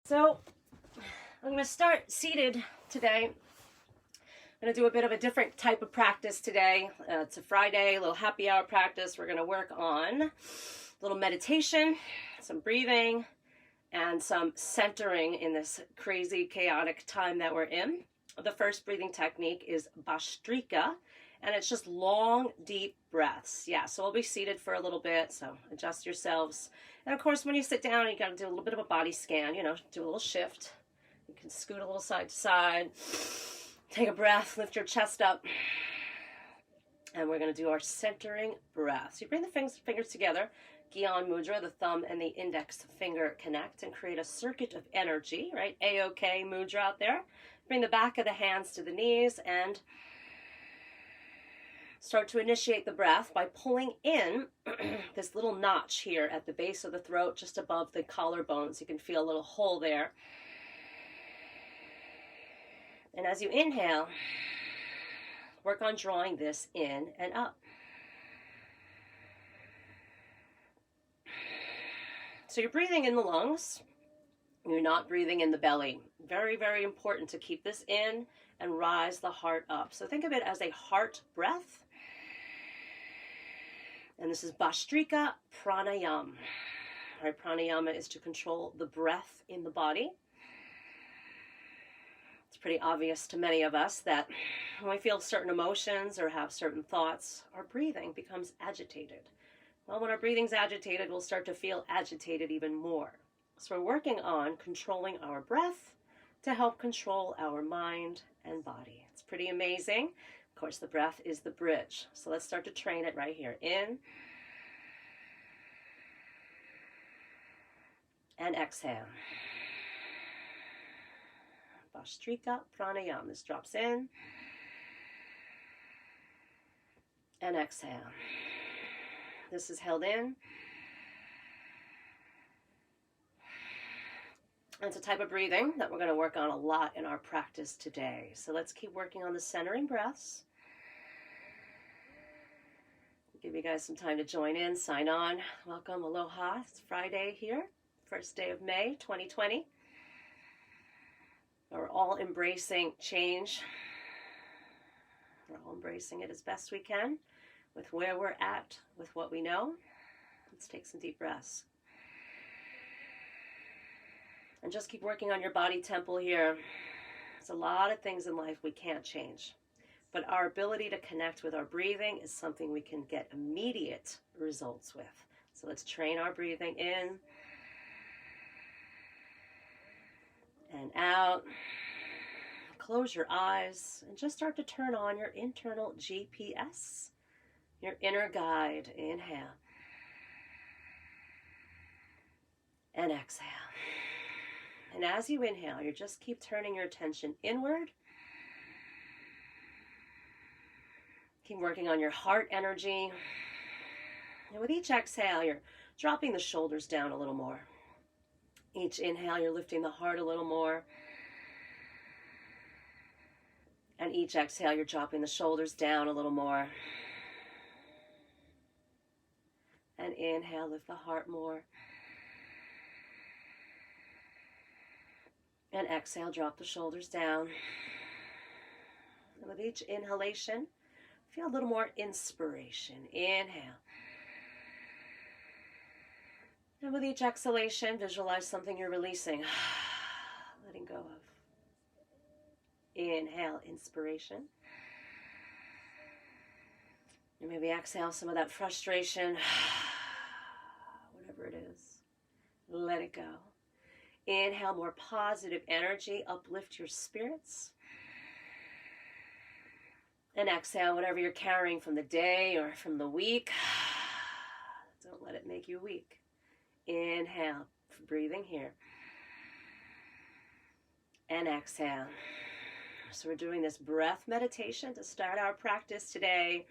So I'm going to start seated today. I'm going to do a bit of a different type of practice today. It's a Friday, a little happy hour practice. We're going to work on a little meditation, some breathing, and some centering in this crazy, chaotic time that we're in. The first breathing technique is Bhastrika, and it's just long, deep breaths. Yeah, so we'll be seated for a little bit, so adjust yourselves. And of course, when you sit down, you got to do a little bit of a body scan, do a little shift. You can scoot a little side to side. Take a breath, lift your chest up. And we're going to do our centering breath. So you bring the fingers together. Gyan Mudra, the thumb and the index finger connect and create a circuit of energy, right? A-OK Mudra out there. Bring the back of the hands to the knees and start to initiate the breath by pulling in this little notch here at the base of the throat, just above the collarbones. You can feel a little hole there. And as you inhale, work on drawing this in and up. So you're breathing in the lungs. You're not breathing in the belly. Very, very important to keep this in and rise the heart up. So think of it as a heart breath. And this is Bhastrika Pranayama. Right, pranayama is to control the breath in the body. It's pretty obvious to many of us that when we feel certain emotions or have certain thoughts, our breathing becomes agitated. Well, when our breathing's agitated, we'll start to feel agitated even more. So we're working on controlling our breath to help control our mind and body. It's pretty amazing. Of course, the breath is the bridge. So let's start to train it right here. In and exhale. Bhastrika Pranayama. This drops in and exhale. This is held in. It's a type of breathing that we're going to work on a lot in our practice today. So let's keep working on the centering breaths. Give you guys some time to join in, sign on. Welcome, aloha. It's Friday here, first day of May 2020. We're all embracing change. We're all embracing it as best we can with where we're at, with what we know. Let's take some deep breaths. And just keep working on your body temple here. There's a lot of things in life we can't change. But our ability to connect with our breathing is something we can get immediate results with. So let's train our breathing in and out. Close your eyes and just start to turn on your internal GPS, your inner guide. Inhale and exhale. And as you inhale, you just keep turning your attention inward. Keep working on your heart energy. And with each exhale, you're dropping the shoulders down a little more. Each inhale, you're lifting the heart a little more. And each exhale, you're dropping the shoulders down a little more. And inhale, lift the heart more. And exhale, drop the shoulders down. And with each inhalation, feel a little more inspiration. Inhale. And with each exhalation, visualize something you're releasing. Letting go of. Inhale, inspiration. And maybe exhale some of that frustration. Whatever it is. Let it go. Inhale more positive energy. Uplift your spirits. And exhale whatever you're carrying from the day or from the week. Don't let it make you weak. Inhale, breathing here. And exhale. So we're doing this breath meditation to start our practice today.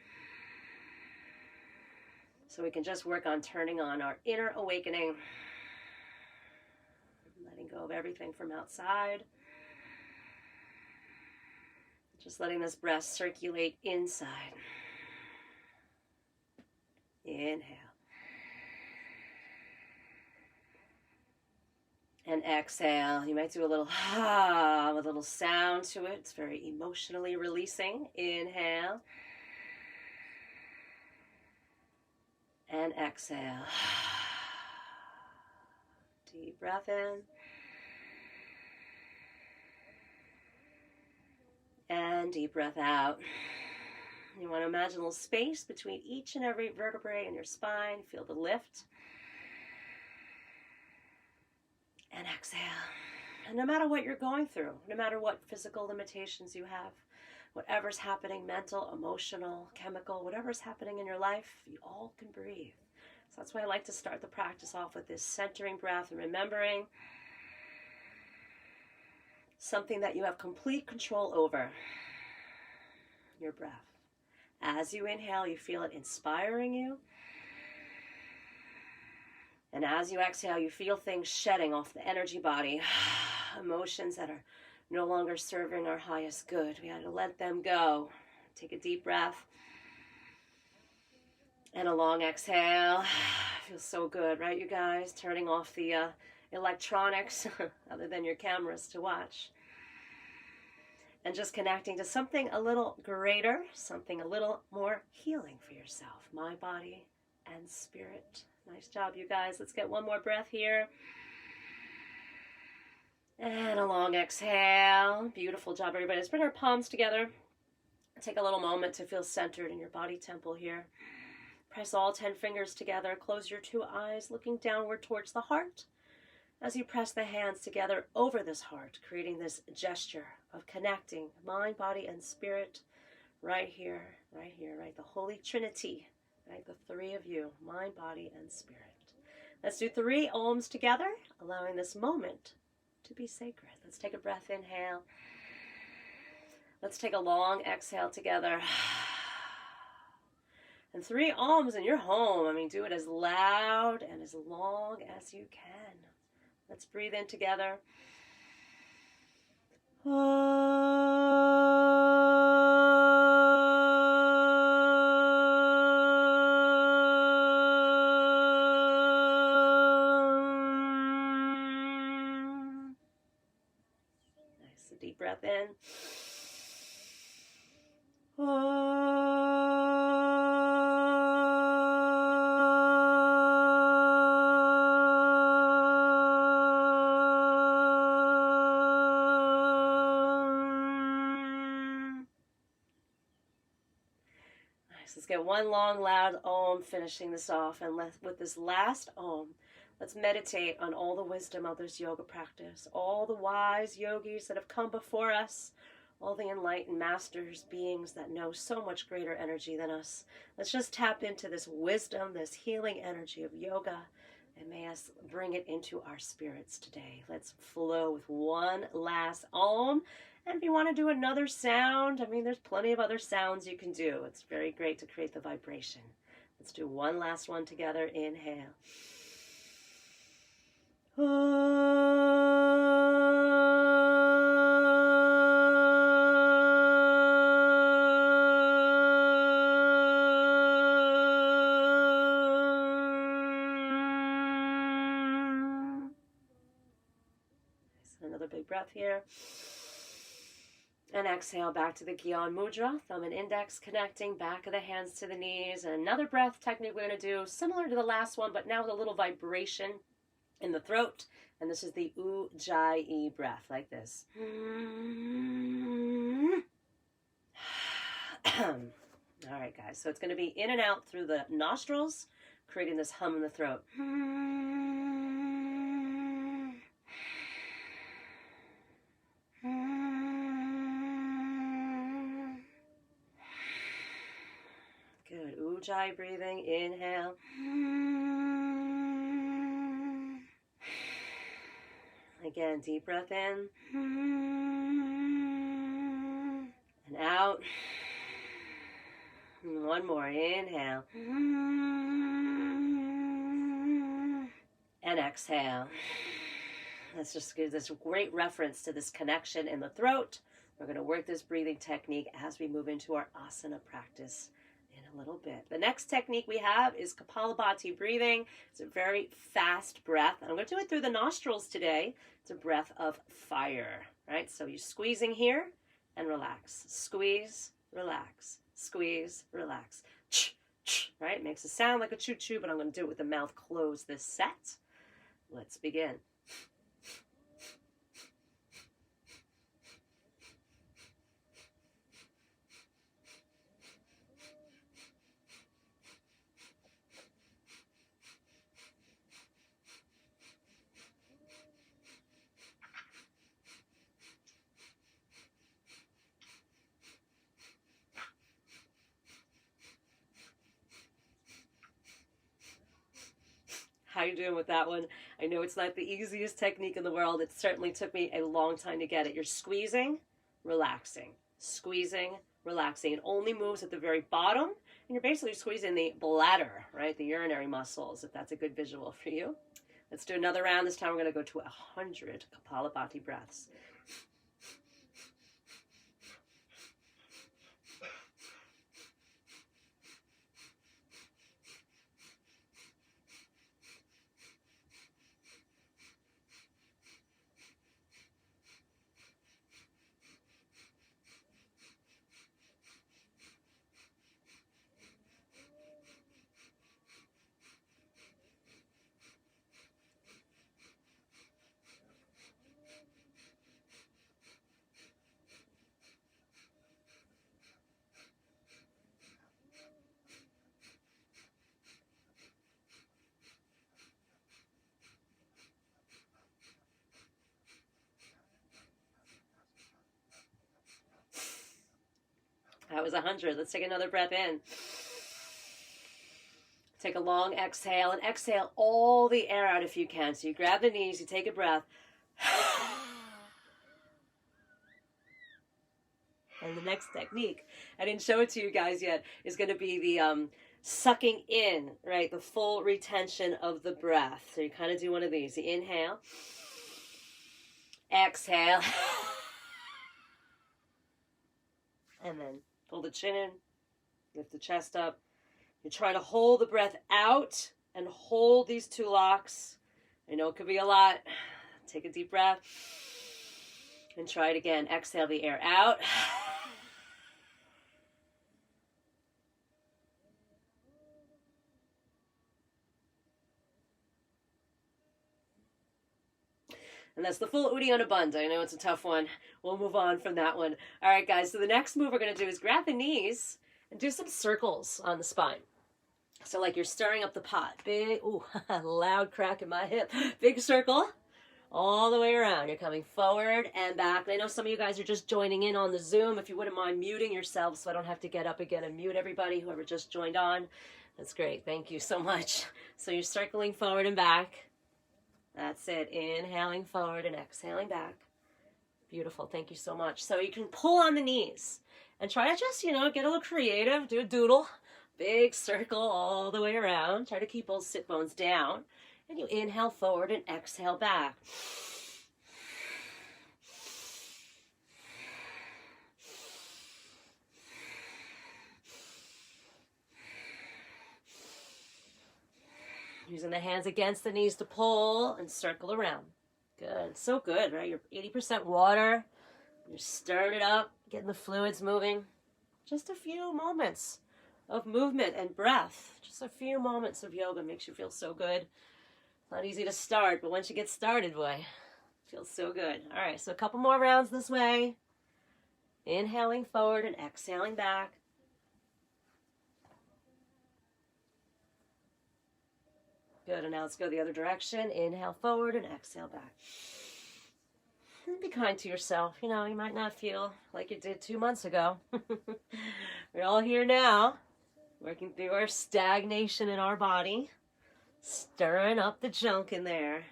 So we can just work on turning on our inner awakening. Letting go of everything from outside. Just letting this breath circulate inside. Inhale. And exhale. You might do a little ah with a little sound to it. It's very emotionally releasing. Inhale. And exhale. Deep breath in. And deep breath out. You want to imagine a little space between each and every vertebrae in your spine. Feel the lift. And exhale. And no matter what you're going through, no matter what physical limitations you have, whatever's happening, mental, emotional, chemical, whatever's happening in your life, you all can breathe. So that's why I like to start the practice off with this centering breath and remembering something that you have complete control over, your breath. As you inhale, you feel it inspiring you. And as you exhale, you feel things shedding off the energy body, emotions that are no longer serving our highest good. We got to let them go. Take a deep breath. And a long exhale. Feels so good, right, you guys? Turning off the electronics, other than your cameras to watch. And just connecting to something a little greater, something a little more healing for yourself, mind, body, and spirit. Nice job, you guys. Let's get one more breath here. And a long exhale. Beautiful job, everybody. Let's bring our palms together. Take a little moment to feel centered in your body temple here. Press all 10 fingers together. Close your 2 eyes, looking downward towards the heart. As you press the hands together over this heart, creating this gesture of connecting mind, body, and spirit right here, right here, right? The Holy Trinity. Right, the 3 of you, mind, body, and spirit. Let's do 3 Oms together, allowing this moment to be sacred. Let's take a breath, inhale. Let's take a long exhale together. And 3 Oms in your home. I mean, do it as loud and as long as you can. Let's breathe in together. Deep breath in. Nice. Let's get one long, loud Om, finishing this off. And with this last Om, let's meditate on all the wisdom of this yoga practice, all the wise yogis that have come before us, all the enlightened masters, beings that know so much greater energy than us. Let's just tap into this wisdom, this healing energy of yoga, and may us bring it into our spirits today. Let's flow with one last Om. And if you want to do another sound, I mean, there's plenty of other sounds you can do. It's very great to create the vibration. Let's do one last one together. Inhale. Another big breath here. And exhale back to the Gyan Mudra. Thumb and index connecting, back of the hands to the knees. And another breath technique we're going to do, similar to the last one, but now with a little vibration in the throat. And this is the Ujjayi breath, like this. All right, guys. So it's going to be in and out through the nostrils, creating this hum in the throat. Good. Ujjayi breathing. Inhale. Again, deep breath in. And out. And one more. Inhale. And exhale. Let's just give this great reference to this connection in the throat. We're going to work this breathing technique as we move into our asana practice in a a little bit. The next technique we have is Kapalabhati breathing. It's a very fast breath. I'm going to do it through the nostrils today. It's a breath of fire, right? So you're squeezing here and relax. Squeeze, relax. Squeeze, relax. Right? It makes a sound like a choo-choo, but I'm going to do it with the mouth closed this set. Let's begin. How you doing with that one? I know it's not the easiest technique in the world. It certainly took me a long time to get it. You're squeezing, relaxing, squeezing, relaxing. It only moves at the very bottom, and you're basically squeezing the bladder, right? The urinary muscles, if that's a good visual for you. Let's do another round. This time we're going to go to 100 Kapalabhati breaths. That was 100. Let's take another breath in. Take a long exhale and exhale all the air out if you can. So you grab the knees, you take a breath. And the next technique, I didn't show it to you guys yet, is going to be the sucking in, right? The full retention of the breath. So you kind of do one of these. You inhale, exhale, and then pull the chin in, lift the chest up. You try to hold the breath out and hold these two locks. I know it could be a lot. Take a deep breath and try it again. Exhale the air out. And that's the full Uddiyana Bandha. I know it's a tough one. We'll move on from that one. All right, guys. So the next move we're going to do is grab the knees and do some circles on the spine. So like you're stirring up the pot. Big, ooh, loud crack in my hip. Big circle all the way around. You're coming forward and back. And I know some of you guys are just joining in on the Zoom. If you wouldn't mind muting yourselves so I don't have to get up again and mute everybody, whoever just joined on. That's great. Thank you so much. So you're circling forward and back. That's it. Inhaling forward and exhaling back. Beautiful. Thank you so much. So you can pull on the knees and try to just, get a little creative. Do a doodle. Big circle all the way around. Try to keep those sit bones down. And you inhale forward and exhale back. Using the hands against the knees to pull and circle around. Good. So good, right? You're 80% water. You're stirring it up, getting the fluids moving. Just a few moments of movement and breath. Just a few moments of yoga makes you feel so good. It's not easy to start, but once you get started, boy, it feels so good. All right, so a couple more rounds this way. Inhaling forward and exhaling back. Good, and now let's go the other direction. Inhale forward and exhale back. And be kind to yourself. You might not feel like you did 2 months ago. We're all here now, working through our stagnation in our body, stirring up the junk in there,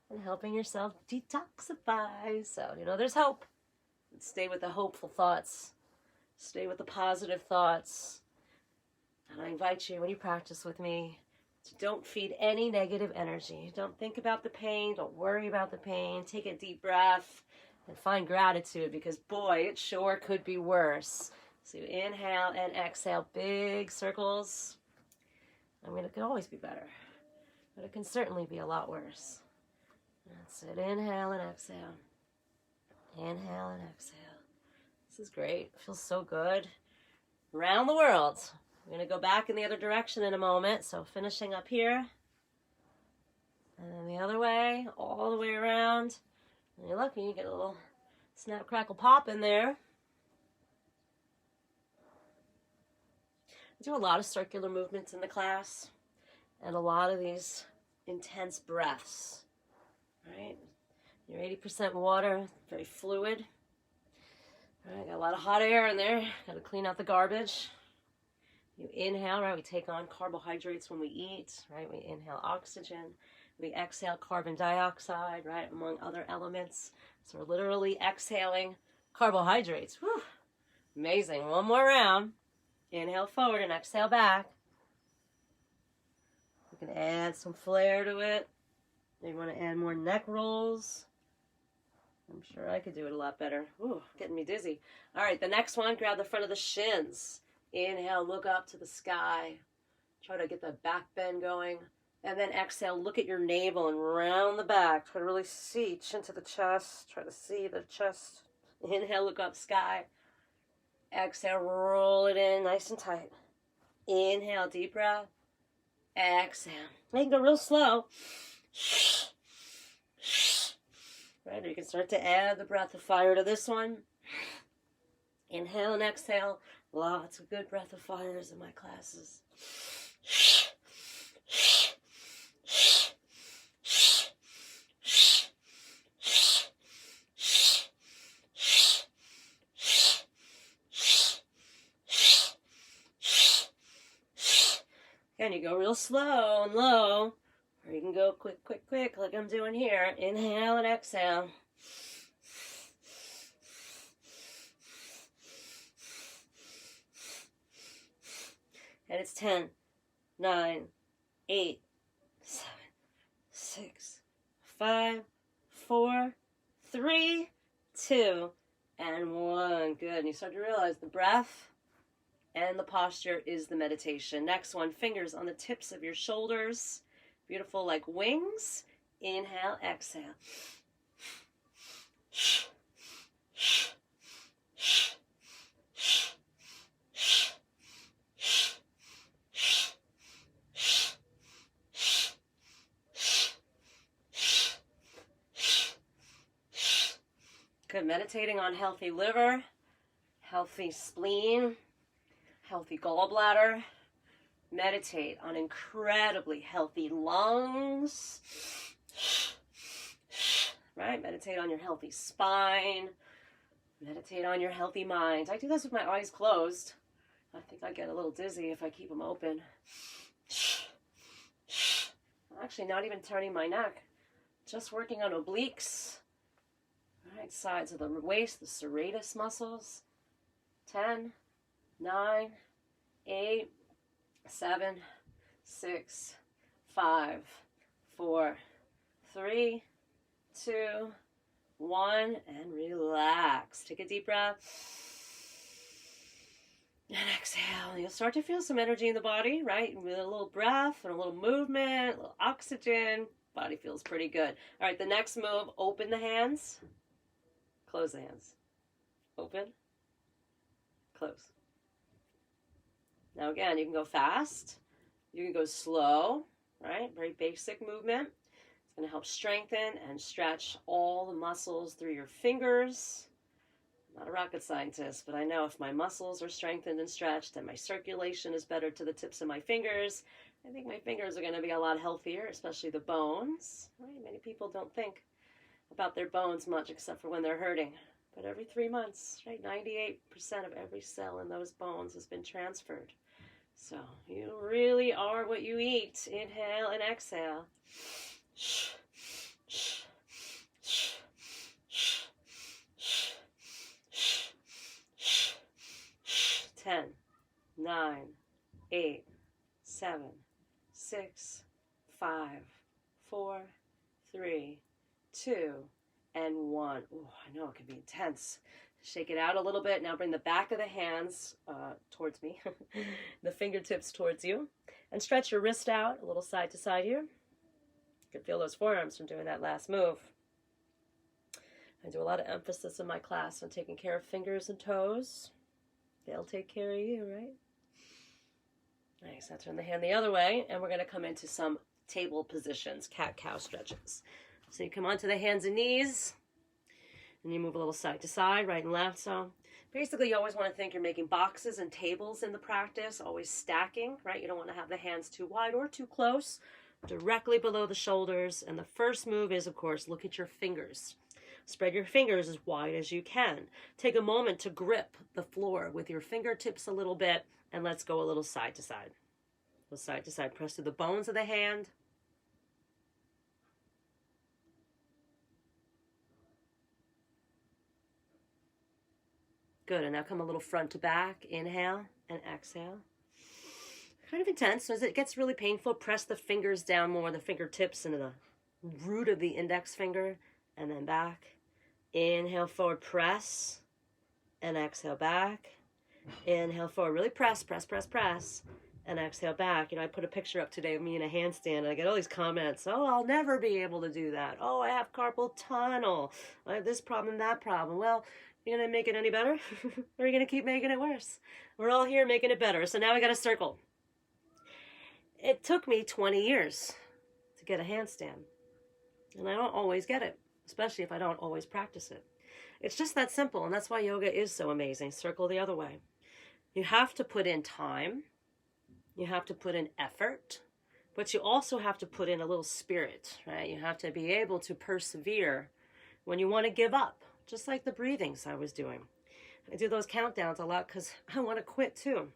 and helping yourself detoxify. So, there's hope. Stay with the hopeful thoughts. Stay with the positive thoughts. And I invite you, when you practice with me, don't feed any negative energy. Don't think about the pain. Don't worry about the pain. Take a deep breath and find gratitude because, boy, it sure could be worse. So you inhale and exhale, big circles. I mean, it could always be better, but it can certainly be a lot worse. That's it. Inhale and exhale. Inhale and exhale. This is great. It feels so good. Around the world. We're going to go back in the other direction in a moment. So finishing up here. And then the other way, all the way around. And you're lucky, you get a little snap, crackle, pop in there. I do a lot of circular movements in the class. And a lot of these intense breaths. Right? You're 80% water, very fluid. All right, got a lot of hot air in there. Got to clean out the garbage. You inhale, right? We take on carbohydrates when we eat, right? We inhale oxygen. We exhale carbon dioxide, right? Among other elements. So we're literally exhaling carbohydrates. Whew. Amazing. One more round. Inhale forward and exhale back. You can add some flair to it. Maybe you want to add more neck rolls. I'm sure I could do it a lot better. Ooh, getting me dizzy. All right, the next one, grab the front of the shins. Inhale, look up to the sky. Try to get the back bend going. And then exhale, look at your navel and round the back. Try to really see, chin to the chest. Try to see the chest. Inhale, look up, sky. Exhale, roll it in nice and tight. Inhale, deep breath. Exhale. Make it go real slow. Right, or you can start to add the breath of fire to this one. Inhale and exhale. Lots of good breath of fires in my classes. Again, you go real slow and low. Or you can go quick, quick, quick, like I'm doing here. Inhale and exhale. And it's 10, 9, 8, 7, 6, 5, 4, 3, 2, and 1. Good. And you start to realize the breath and the posture is the meditation. Next one, fingers on the tips of your shoulders. Beautiful, like wings. Inhale, exhale. Good. Meditating on healthy liver, healthy spleen, healthy gallbladder. Meditate on incredibly healthy lungs. Right? Meditate on your healthy spine. Meditate on your healthy mind. I do this with my eyes closed. I think I get a little dizzy if I keep them open. I'm actually not even turning my neck. Just working on obliques. Right, sides of the waist, the serratus muscles. 10, 9, 8, 7, 6, 5, 4, 3, 2, 1, and relax. Take a deep breath. And exhale. You'll start to feel some energy in the body, right? With a little breath and a little movement, a little oxygen. Body feels pretty good. All right, the next move, open the hands. Close the hands. Open. Close. Now again, you can go fast, you can go slow, right? Very basic movement. It's going to help strengthen and stretch all the muscles through your fingers. I'm not a rocket scientist, but I know if my muscles are strengthened and stretched and my circulation is better to the tips of my fingers, I think my fingers are going to be a lot healthier, especially the bones. Right? Many people don't think about their bones much except for when they're hurting. But every 3 months, right, 98% of every cell in those bones has been transferred. So you really are what you eat. Inhale and exhale. 10, 9, 8, 7, 6, 5, 4, 3, 2, and 1. Ooh, I know it can be intense. Shake it out a little bit. Now bring the back of the hands towards me, the fingertips towards you, and stretch your wrist out a little side to side here. You can feel those forearms from doing that last move. I do a lot of emphasis in my class on taking care of fingers and toes. They'll take care of you, right? Nice. Now turn the hand the other way, and we're going to come into some table positions, cat-cow stretches. So you come onto the hands and knees, and you move a little side to side, right and left. So basically, you always want to think you're making boxes and tables in the practice, always stacking, right? You don't want to have the hands too wide or too close, directly below the shoulders. And the first move is, of course, look at your fingers. Spread your fingers as wide as you can. Take a moment to grip the floor with your fingertips a little bit, and let's go a little side to side. Go side to side. Press through the bones of the hand. Good, and now come a little front to back. Inhale and exhale. Kind of intense. So as it gets really painful, press the fingers down more, the fingertips into the root of the index finger, and then back. Inhale forward, press, and exhale back. Inhale forward, really press, press, press, press, and exhale back. You know, I put a picture up today of me in a handstand, and I get all these comments. Oh, I'll never be able to do that. Oh, I have carpal tunnel. I have this problem, that problem. Well, you're going to make it any better? Or are you going to keep making it worse? We're all here making it better. So now we got a circle. It took me 20 years to get a handstand, and I don't always get it, especially if I don't always practice it. It's just that simple, and that's why yoga is so amazing. Circle the other way. You have to put in time. You have to put in effort, but you also have to put in a little spirit, right? You have to be able to persevere when you want to give up, just like the breathings I was doing. I do those countdowns a lot because I want to quit too.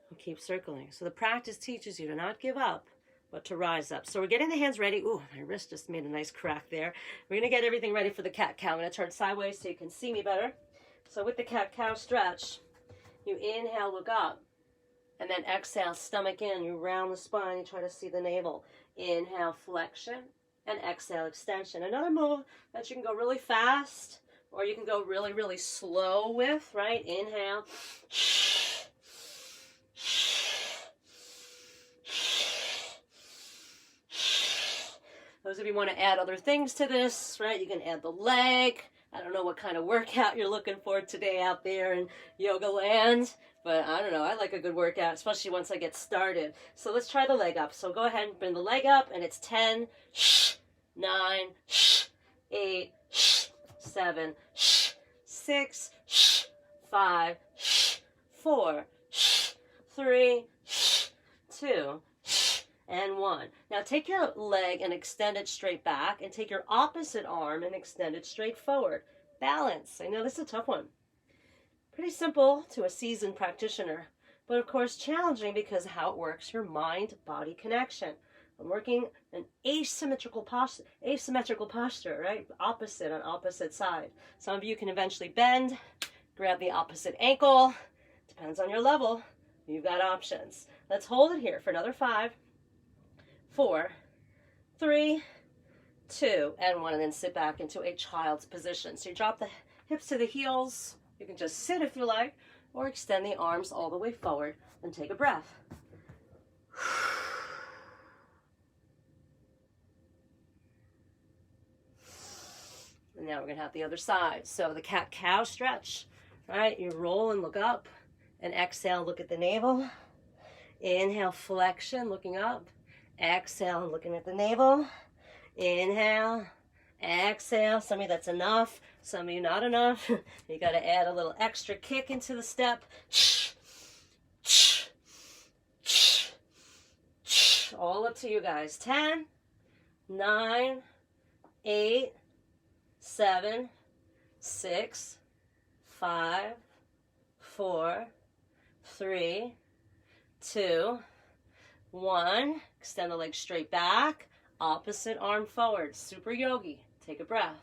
I'll keep circling. So the practice teaches you to not give up, but to rise up. So we're getting the hands ready. Ooh, my wrist just made a nice crack there. We're going to get everything ready for the cat-cow. I'm going to turn sideways so you can see me better. So with the cat-cow stretch, you inhale, look up, and then exhale, stomach in. You round the spine, you try to see the navel. Inhale, flexion, and exhale, extension. Another move that you can go really fast, or you can go really, really slow with, right? Inhale. Those of you want to add other things to this, right? You can add the leg. I don't know what kind of workout you're looking for today out there in yoga land, but I don't know. I like a good workout, especially once I get started. So let's try the leg up. So go ahead and bring the leg up, and it's 10, 9, 8, 7, 6, 5, 4, 3, 2, and 1. Now take your leg and extend it straight back, and take your opposite arm and extend it straight forward. Balance. I know this is a tough one. Pretty simple to a seasoned practitioner, but of course challenging because of how it works, your mind-body connection. I'm working an asymmetrical posture, right? Opposite on opposite side. Some of you can eventually bend, grab the opposite ankle. Depends on your level. You've got options. Let's hold it here for another 5, 4, 3, 2, and 1, and then sit back into a child's position. So you drop the hips to the heels. You can just sit if you like, or extend the arms all the way forward and take a breath. And now we're going to have the other side. So the cat-cow stretch, right? You roll and look up, and exhale, look at the navel. Inhale, flexion, looking up. Exhale, looking at the navel. Inhale, exhale. Some of you that's enough, some of you not enough. You got to add a little extra kick into the step. All up to you guys. 10, 9, 8, 7, 6, 5, 4, 3, 2, 1. Extend the leg straight back. Opposite arm forward. Super yogi. Take a breath.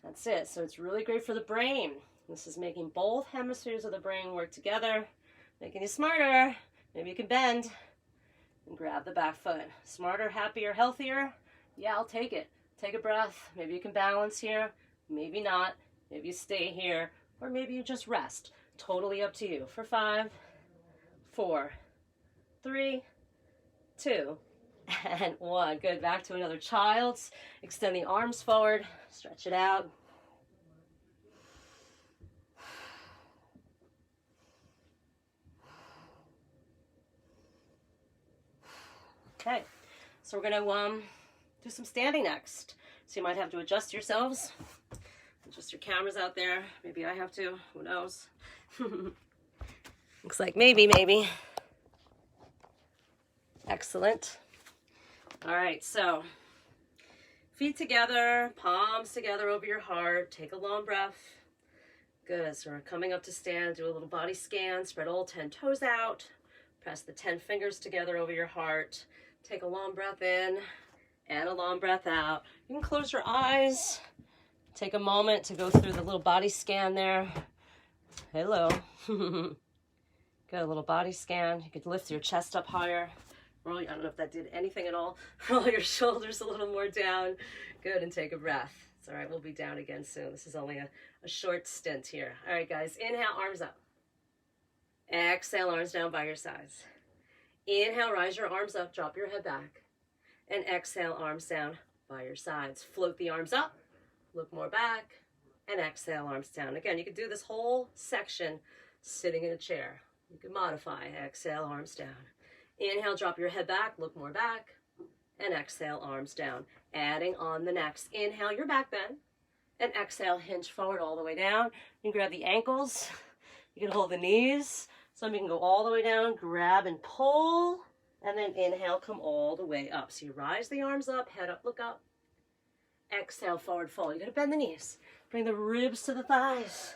That's it. So it's really great for the brain. This is making both hemispheres of the brain work together, making you smarter. Maybe you can bend and grab the back foot. Smarter, happier, healthier. Yeah, I'll take it. Take a breath. Maybe you can balance here, maybe not. Maybe you stay here, or maybe you just rest. Totally up to you. For 5, 4, 3, 2, and 1. Good. Back to another child's. Extend the arms forward. Stretch it out. Okay. So we're going to do some standing next. So you might have to adjust yourselves. Adjust your cameras out there. Maybe I have to. Who knows? Looks like maybe. Excellent. All right, so feet together, palms together over your heart. Take a long breath. Good. So we're coming up to stand. Do a little body scan. Spread all 10 toes out. Press the 10 fingers together over your heart. Take a long breath in and a long breath out. You can close your eyes. Take a moment to go through the little body scan there. Hello. Good, a little body scan. You could lift your chest up higher. Roll, I don't know if that did anything at all. Roll your shoulders a little more down. Good, and take a breath. It's all right, we'll be down again soon. This is only a short stint here. All right, guys, inhale, arms up. Exhale, arms down by your sides. Inhale, rise your arms up, drop your head back. And exhale, arms down by your sides. Float the arms up, look more back, and exhale, arms down. Again, you could do this whole section sitting in a chair. You can modify. Exhale, arms down. Inhale, drop your head back, look more back, and exhale, arms down. Adding on the next. Inhale, your back bend, and exhale, hinge forward all the way down. You can grab the ankles. You can hold the knees. Some you can go all the way down, grab and pull, and then inhale, come all the way up. So you rise the arms up, head up, look up. Exhale, forward fold. You're going to bend the knees. Bring the ribs to the thighs.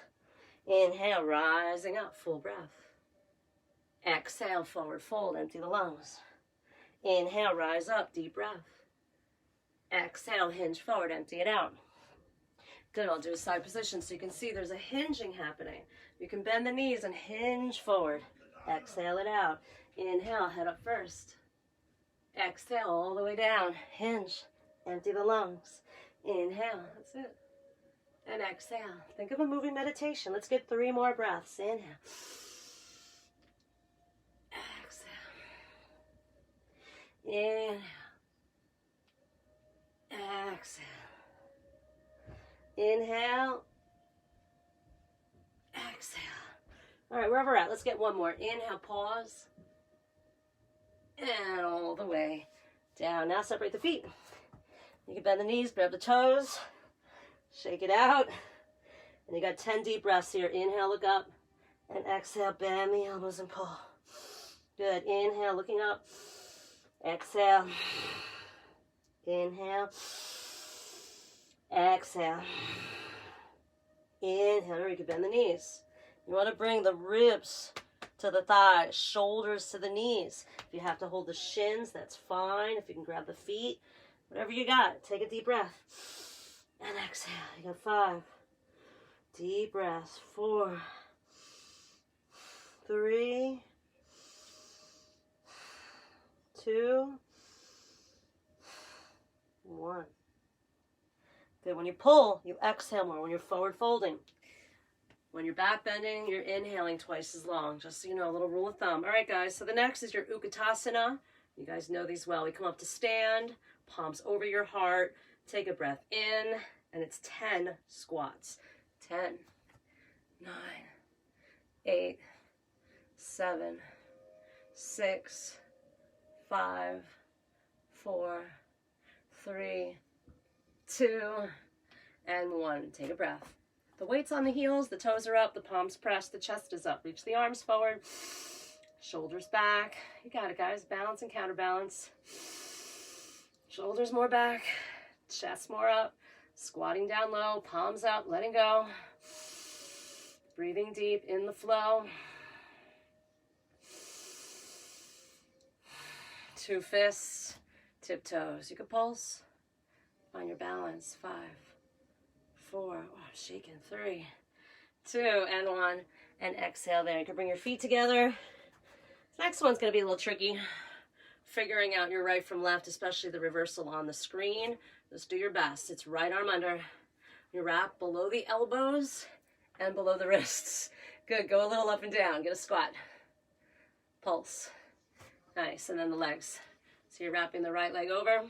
Inhale, rising up, full breath. Exhale, forward fold, empty the lungs. Inhale, rise up, deep breath. Exhale, hinge forward, empty it out. Good, I'll do a side position so you can see there's a hinging happening. You can bend the knees and hinge forward. Exhale it out. Inhale, head up first. Exhale, all the way down. Hinge, empty the lungs. Inhale, that's it. And exhale. Think of a moving meditation. Let's get 3 more breaths. Inhale. Inhale. Exhale. Inhale. Exhale. All right, wherever we're at, let's get 1 more. Inhale, pause. And all the way down. Now separate the feet. You can bend the knees, grab the toes, shake it out. And you got 10 deep breaths here. Inhale, look up. And exhale, bend the elbows and pull. Good. Inhale, looking up. Exhale. Inhale. Exhale. Inhale. You can bend the knees. You want to bring the ribs to the thighs, shoulders to the knees. If you have to hold the shins, that's fine. If you can grab the feet, whatever you got. Take a deep breath. And exhale. You got 5. Deep breaths. 4. 3. 2, 1. Good. When you pull, you exhale more when you're forward folding. When you're back bending, you're inhaling twice as long. Just so you know, a little rule of thumb. All right, guys. So the next is your Utkatasana. You guys know these well. We come up to stand, palms over your heart. Take a breath in, and it's 10 squats. 10, 9, 8, 7, 6, 5, 4, 3, 2, and 1. Take a breath. The weight's on the heels, the toes are up, the palms pressed, the chest is up. Reach the arms forward, shoulders back. You got it, guys. Balance and counterbalance. Shoulders more back, chest more up. Squatting down low, palms up, letting go. Breathing deep in the flow. 2 fists, tiptoes. You can pulse. Find your balance. 5, 4, shaking. 3, 2, and 1. And exhale there. You can bring your feet together. This next one's going to be a little tricky. Figuring out your right from left, especially the reversal on the screen. Just do your best. It's right arm under. You wrap below the elbows and below the wrists. Good, go a little up and down. Get a squat. Pulse. Nice, and then the legs. So you're wrapping the right leg over.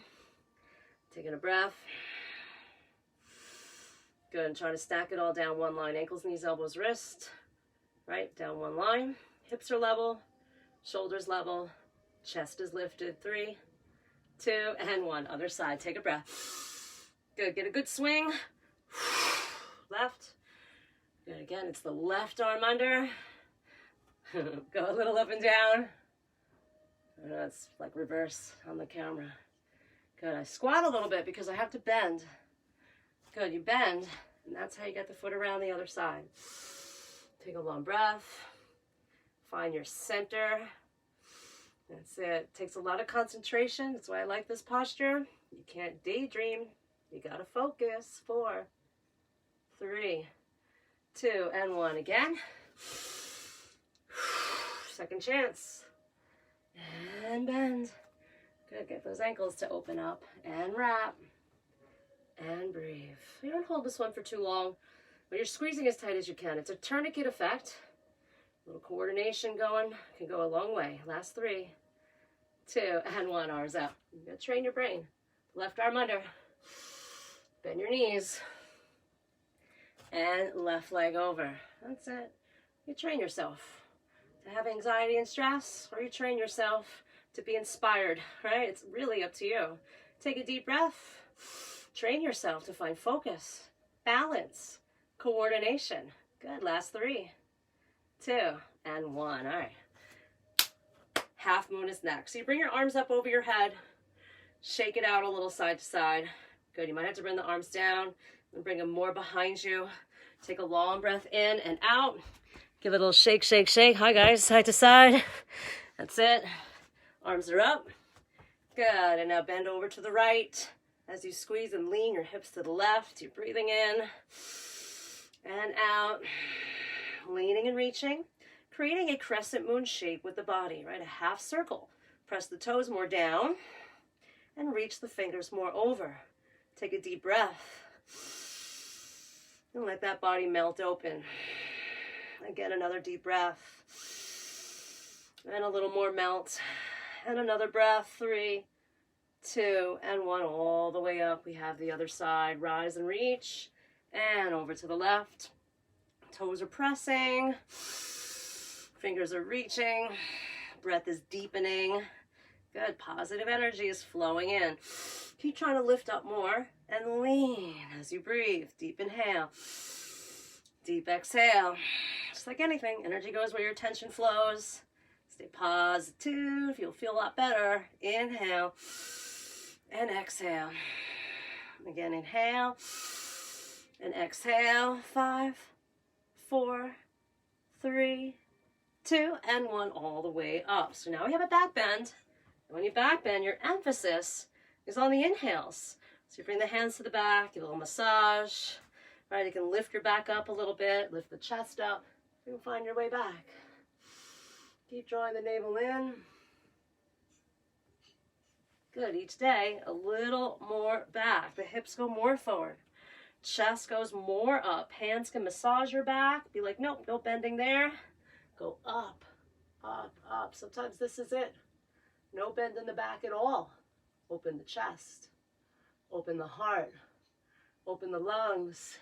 Taking a breath. Good, and try to stack it all down one line. Ankles, knees, elbows, wrist. Right, down one line. Hips are level. Shoulders level. Chest is lifted. 3, 2, and 1. Other side. Take a breath. Good. Get a good swing. Left. Good. Again, it's the left arm under. Go a little up and down. I know it's like reverse on the camera. Good. I squat a little bit because I have to bend. Good. You bend, and that's how you get the foot around the other side. Take a long breath. Find your center. That's it. Takes a lot of concentration. That's why I like this posture. You can't daydream. You got to focus. 4, 3, 2, and 1. Again. Second chance. And bend. Good. Get those ankles to open up and wrap. And breathe. You don't hold this one for too long, but you're squeezing as tight as you can. It's a tourniquet effect. A little coordination going can go a long way. Last 3, 2, and 1. Arms out. You gotta train your brain. Left arm under. Bend your knees. And left leg over. That's it. You train yourself to have anxiety and stress, or you train yourself to be inspired, right? It's really up to you. Take a deep breath. Train yourself to find focus, balance, coordination. Good. Last 3, 2, and 1. All right. Half moon is next. So you bring your arms up over your head. Shake it out a little side to side. Good. You might have to bring the arms down and bring them more behind you. Take a long breath in and out. Give it a little shake, shake, shake. Hi, guys. Side to side. That's it. Arms are up. Good. And now bend over to the right. As you squeeze and lean your hips to the left, you're breathing in and out, leaning and reaching, creating a crescent moon shape with the body, right? A half circle. Press the toes more down and reach the fingers more over. Take a deep breath and let that body melt open. Again, another deep breath and a little more melt and another breath. 3, 2, and 1, all the way up. We have the other side. Rise and reach, and over to the left. Toes are pressing, fingers are reaching, breath is deepening. Good, positive energy is flowing in. Keep trying to lift up more and lean as you breathe. Deep inhale, deep exhale. Just like anything, energy goes where your attention flows. Stay positive, you'll feel a lot better. Inhale. And exhale. Again, inhale and exhale. 5, 4, 3, 2, and 1, all the way up. So now we have a back bend. And when you back bend, your emphasis is on the inhales. So you bring the hands to the back, give a little massage. Right, you can lift your back up a little bit, lift the chest up. You can find your way back. Keep drawing the navel in. Good. Each day, a little more back. The hips go more forward. Chest goes more up. Hands can massage your back. Be like, nope, no bending there. Go up, up, up. Sometimes this is it. No bend in the back at all. Open the chest. Open the heart. Open the lungs.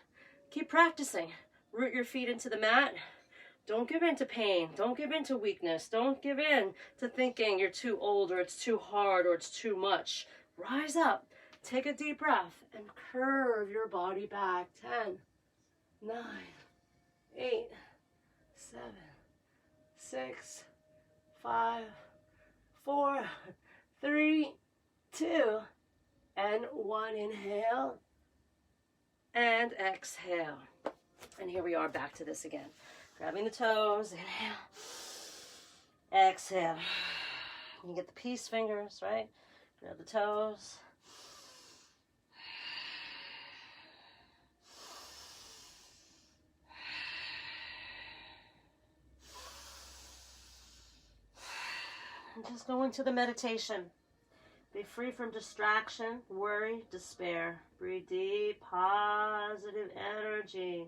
Keep practicing. Root your feet into the mat. Don't give in to pain. Don't give in to weakness. Don't give in to thinking you're too old or it's too hard or it's too much. Rise up. Take a deep breath and curve your body back. 10, 9, 8, 7, 6, 5, 4, 3, 2, and 1. Inhale and exhale. And here we are back to this again. Grabbing the toes, inhale, exhale. You get the peace fingers, right? Grab the toes. And just go into the meditation. free from distraction, worry, despair. Breathe deep, positive energy.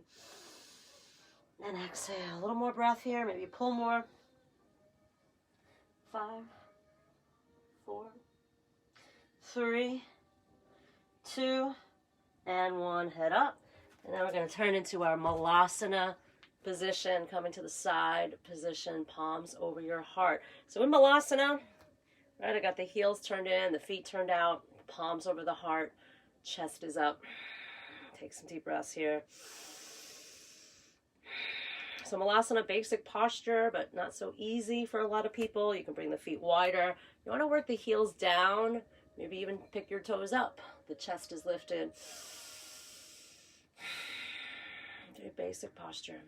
And exhale. A little more breath here. Maybe pull more. 5, 4, 3, 2, and 1. Head up. And now we're going to turn into our Malasana position, coming to the side position, palms over your heart. So in Malasana, right, I got the heels turned in, the feet turned out, palms over the heart, chest is up. Take some deep breaths here. So Malasana, basic posture, but not so easy for a lot of people. You can bring the feet wider. You want to work the heels down, maybe even pick your toes up. The chest is lifted. Very basic posture.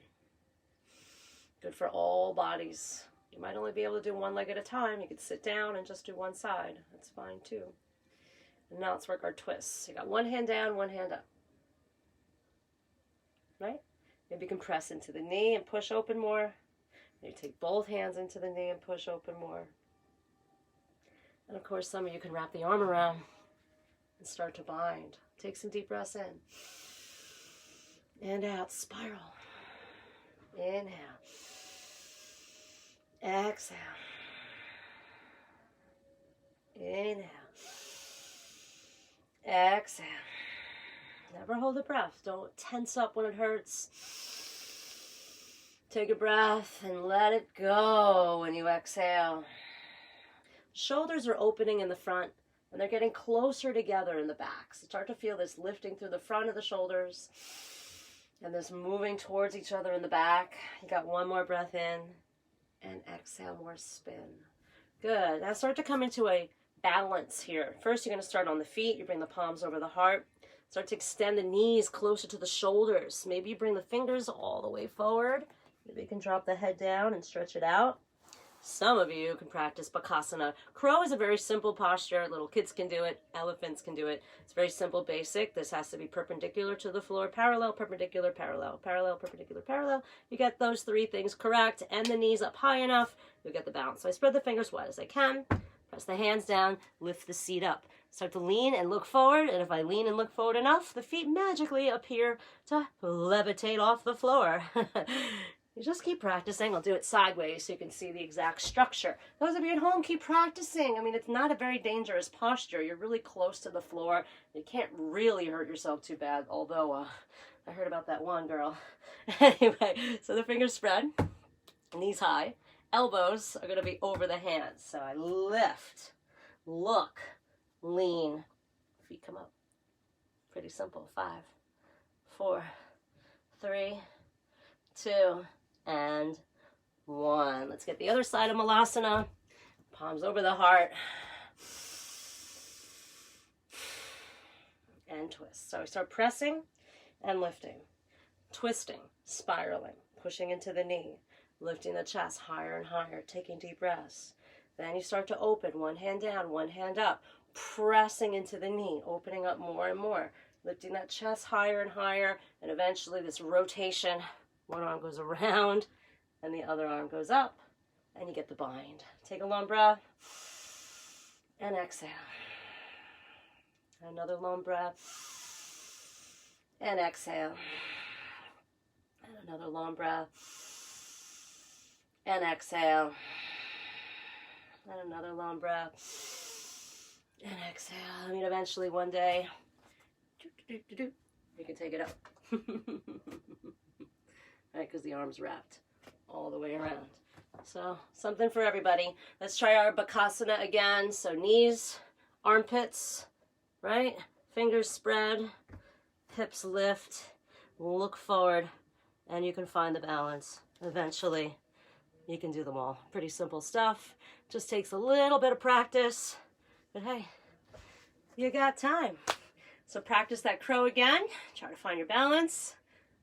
Good for all bodies. You might only be able to do one leg at a time. You could sit down and just do one side. That's fine too. And now let's work our twists. You got one hand down, one hand up. Right? Maybe you can press into the knee and push open more. Maybe take both hands into the knee and push open more. And of course, some of you can wrap the arm around and start to bind. Take some deep breaths in. And out, spiral. Inhale. Exhale. Inhale. Exhale. Never hold the breath. Don't tense up when it hurts. Take a breath and let it go when you exhale. Shoulders are opening in the front and they're getting closer together in the back. So start to feel this lifting through the front of the shoulders and this moving towards each other in the back. You got one more breath in and exhale, more spin. Good. Now start to come into a balance here. First, you're going to start on the feet. You bring the palms over the heart. Start to extend the knees closer to the shoulders. Maybe you bring the fingers all the way forward. Maybe you can drop the head down and stretch it out. Some of you can practice Bakasana Crow. Is a very simple posture. Little kids can do it. Elephants can do it. It's very simple, basic. This has to be perpendicular to the floor. Parallel, perpendicular, parallel. Parallel, perpendicular, parallel. You get those three things correct and the knees up high enough, you'll get the balance. So I spread the fingers wide as I can. Press the hands down. Lift the seat up. Start to lean and look forward. And if I lean and look forward enough, the feet magically appear to levitate off the floor. You just keep practicing. I'll do it sideways so you can see the exact structure. Those of you at home, keep practicing. I mean, it's not a very dangerous posture. You're really close to the floor. You can't really hurt yourself too bad, although I heard about that one girl. Anyway, so the fingers spread, knees high. Elbows are going to be over the hands. So I lift, look, lean, feet come up. Pretty simple. 5, 4, 3, 2, and 1. Let's get the other side of Malasana. Palms over the heart. And twist. So we start pressing and lifting. Twisting, spiraling, pushing into the knee. Lifting the chest higher and higher. Taking deep breaths. Then you start to open. One hand down, one hand up. Pressing into the knee. Opening up more and more. Lifting that chest higher and higher. And eventually this rotation. One arm goes around and the other arm goes up and you get the bind. Take a long breath and exhale. Another long breath and exhale. And another long breath and exhale. And another long breath and exhale. I mean, eventually one day you can take it up. Right, because the arm's wrapped all the way around. So something for everybody. Let's try our Bakasana again. So knees, armpits, right? Fingers spread, hips lift, look forward, and you can find the balance. Eventually, you can do them all. Pretty simple stuff. Just takes a little bit of practice, but hey, you got time. So practice that crow again. Try to find your balance.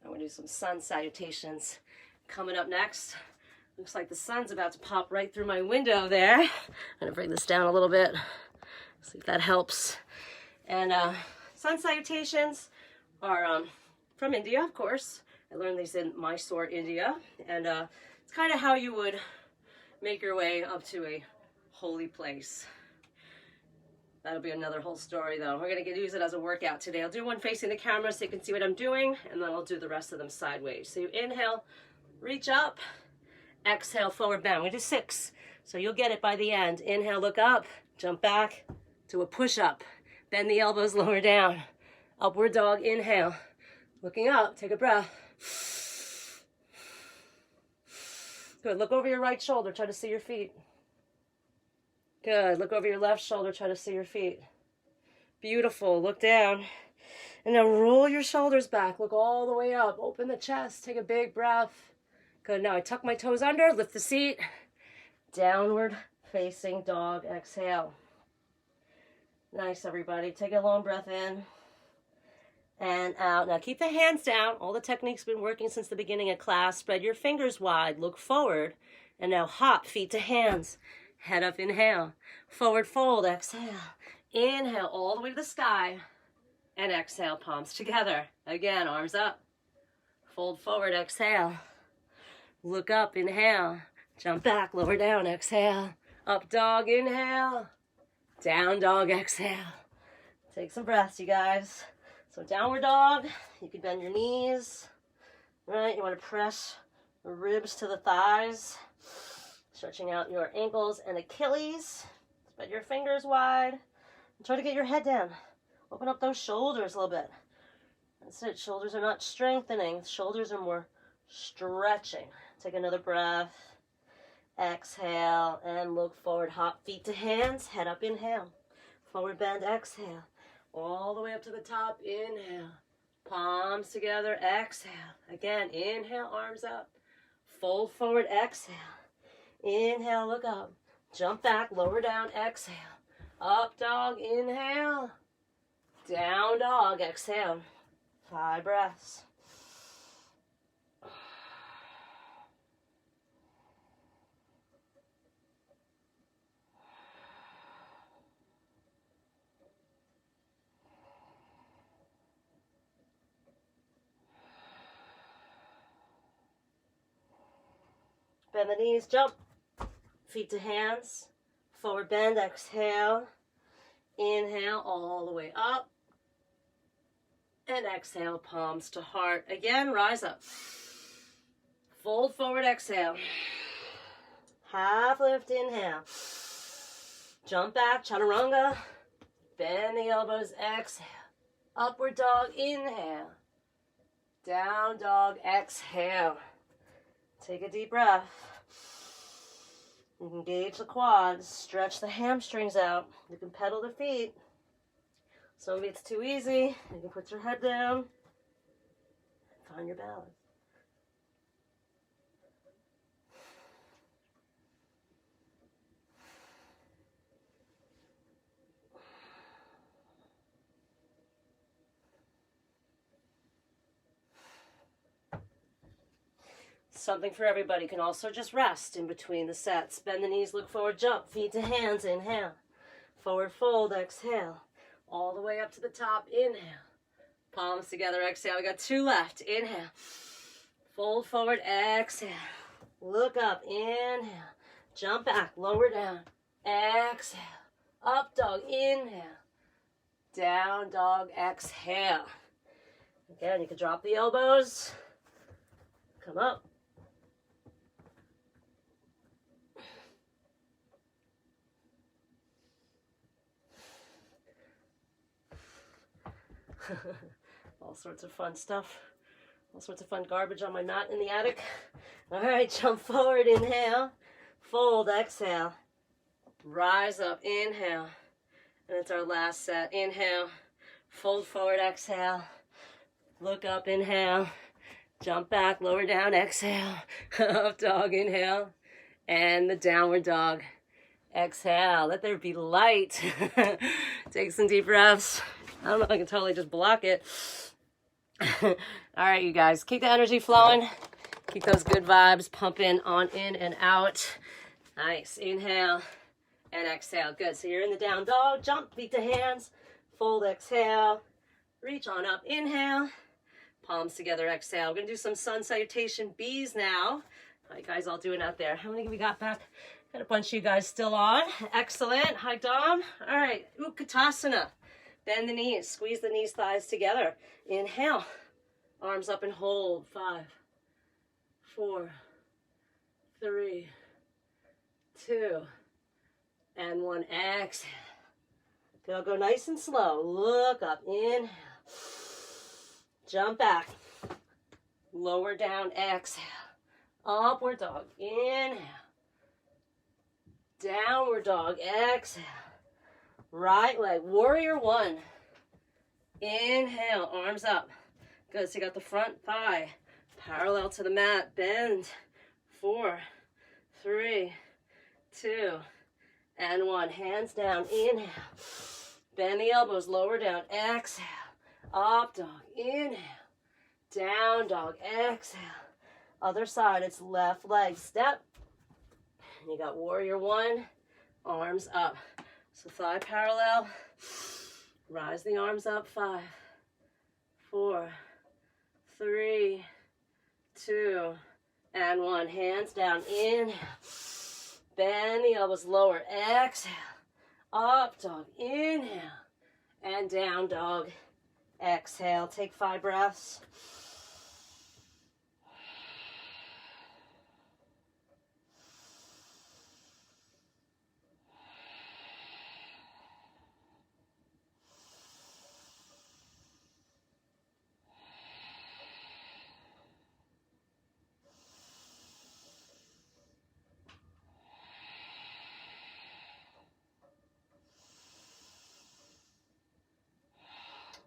I'm going to do some sun salutations coming up next. Looks like the sun's about to pop right through my window there. I'm going to bring this down a little bit. See if that helps. And sun salutations are from India, of course. I learned these in Mysore, India. And it's kind of how you would make your way up to a holy place. That'll be another whole story though. We're gonna use it as a workout today. I'll do one facing the camera so you can see what I'm doing, and then I'll do the rest of them sideways. So you inhale, reach up, exhale, forward bend. We do 6, so you'll get it by the end. Inhale, look up, jump back to a push-up. Bend the elbows, lower down. Upward dog, inhale. Looking up, take a breath. Good, look over your right shoulder, try to see your feet. Good, look over your left shoulder, try to see your feet. Beautiful, look down. And now roll your shoulders back, look all the way up. Open the chest, take a big breath. Good, now I tuck my toes under, lift the seat. Downward facing dog, exhale. Nice, everybody. Take a long breath in and out. Now keep the hands down. All the techniques been working since the beginning of class. Spread your fingers wide, look forward. And now hop, feet to hands. Head up, inhale. Forward fold, exhale. Inhale all the way to the sky. And exhale, palms together. Again, arms up. Fold forward, exhale. Look up, inhale. Jump back, lower down, exhale. Up dog, inhale. Down dog, exhale. Take some breaths, you guys. So downward dog, you can bend your knees. Right, you want to press the ribs to the thighs. Stretching out your ankles and Achilles. Spread your fingers wide. And try to get your head down. Open up those shoulders a little bit. That's it. Shoulders are not strengthening. Shoulders are more stretching. Take another breath. Exhale and look forward. Hop feet to hands. Head up, inhale. Forward bend, exhale. All the way up to the top. Inhale. Palms together. Exhale. Again, inhale, arms up. Fold forward, exhale. Inhale, look up. Jump back, lower down, exhale. Up dog, inhale. Down dog, exhale. 5 breaths. Bend the knees, jump. Feet to hands. Forward bend, exhale. Inhale all the way up. And exhale, palms to heart. Again, rise up. Fold forward, exhale. Half lift, inhale. Jump back, chaturanga. Bend the elbows, exhale. Upward dog, inhale. Down dog, exhale. Take a deep breath. You can engage the quads, stretch the hamstrings out. You can pedal the feet. So if it's too easy, you can put your head down and find your balance. Something for everybody. You can also just rest in between the sets. Bend the knees, look forward, jump. Feet to hands, inhale. Forward fold, exhale. All the way up to the top, inhale. Palms together, exhale. We got 2 left. Inhale. Fold forward, exhale. Look up, inhale. Jump back, lower down. Exhale. Up dog, inhale. Down dog, exhale. Again, you can drop the elbows. Come up. All sorts of fun stuff. All sorts of fun garbage on my mat in the attic. All right, jump forward, inhale. Fold, exhale. Rise up, inhale. And it's our last set. Inhale. Fold forward, exhale. Look up, inhale. Jump back, lower down, exhale. Up dog, inhale. And the downward dog. Exhale. Let there be light. Take some deep breaths. I don't know if I can totally just block it. All right, you guys. Keep the energy flowing. Keep those good vibes pumping on in and out. Nice. Inhale and exhale. Good. So you're in the down dog. Jump, feet to hands. Fold, exhale. Reach on up. Inhale. Palms together, exhale. We're going to do some sun salutation bees now. How you guys all doing out there? How many we got back? Got a bunch of you guys still on. Excellent. Hi, Dom. All right, Utkatasana. Bend the knees, squeeze the knees, thighs together. Inhale, arms up and hold. 5, 4, 3, 2, and 1. Exhale. Go nice and slow. Look up. Inhale. Jump back. Lower down. Exhale. Upward dog. Inhale. Downward dog. Exhale. Right leg. Warrior 1. Inhale. Arms up. Good. So you got the front thigh parallel to the mat. Bend. 4, 3, 2, and 1. Hands down. Inhale. Bend the elbows. Lower down. Exhale. Up dog. Inhale. Down dog. Exhale. Other side. It's left leg. Step. And you got warrior 1. Arms up. So thigh parallel. Rise the arms up. 5, 4, 3, 2, and 1. Hands down. Inhale. Bend the elbows. Lower. Exhale. Up dog. Inhale. And down dog. Exhale. Take 5 breaths.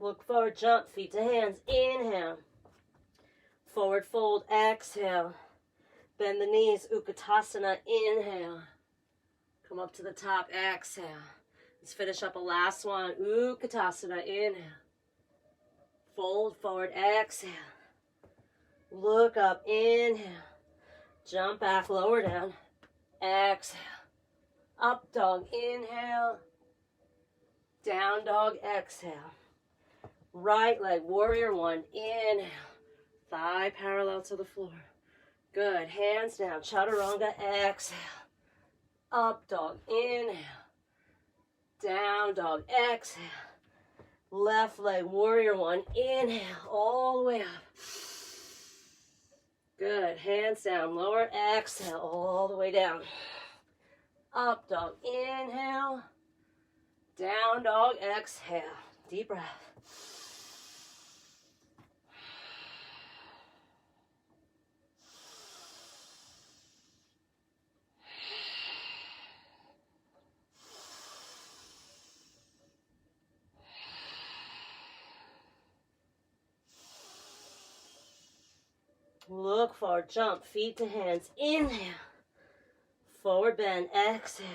Look forward, jump, feet to hands. Inhale. Forward fold, exhale. Bend the knees, Utkatasana, inhale. Come up to the top, exhale. Let's finish up a last one. Utkatasana, inhale. Fold forward, exhale. Look up, inhale. Jump back, lower down. Exhale. Up dog, inhale. Down dog, exhale. Right leg, warrior 1, inhale. Thigh parallel to the floor. Good, hands down, chaturanga, exhale. Up dog, inhale. Down dog, exhale. Left leg, warrior 1, inhale, all the way up. Good, hands down, lower, exhale, all the way down. Up dog, inhale. Down dog, exhale. Deep breath. Look forward, jump, feet to hands. Inhale. Forward bend, exhale.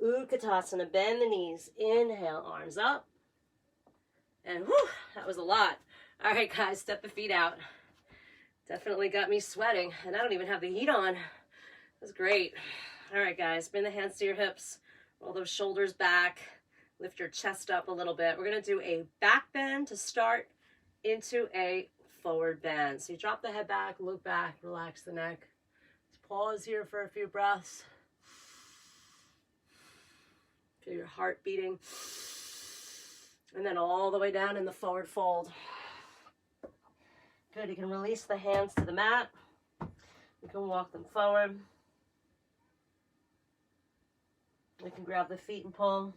Utkatasana, bend the knees. Inhale, arms up. And whew, that was a lot. All right, guys, step the feet out. Definitely got me sweating, and I don't even have the heat on. It was great. All right, guys, bring the hands to your hips. Roll those shoulders back. Lift your chest up a little bit. We're going to do a back bend to start into a forward bend. So you drop the head back, look back, relax the neck. Let's pause here for a few breaths. Feel your heart beating. And then all the way down in the forward fold. Good, you can release the hands to the mat. You can walk them forward. You can grab the feet and pull.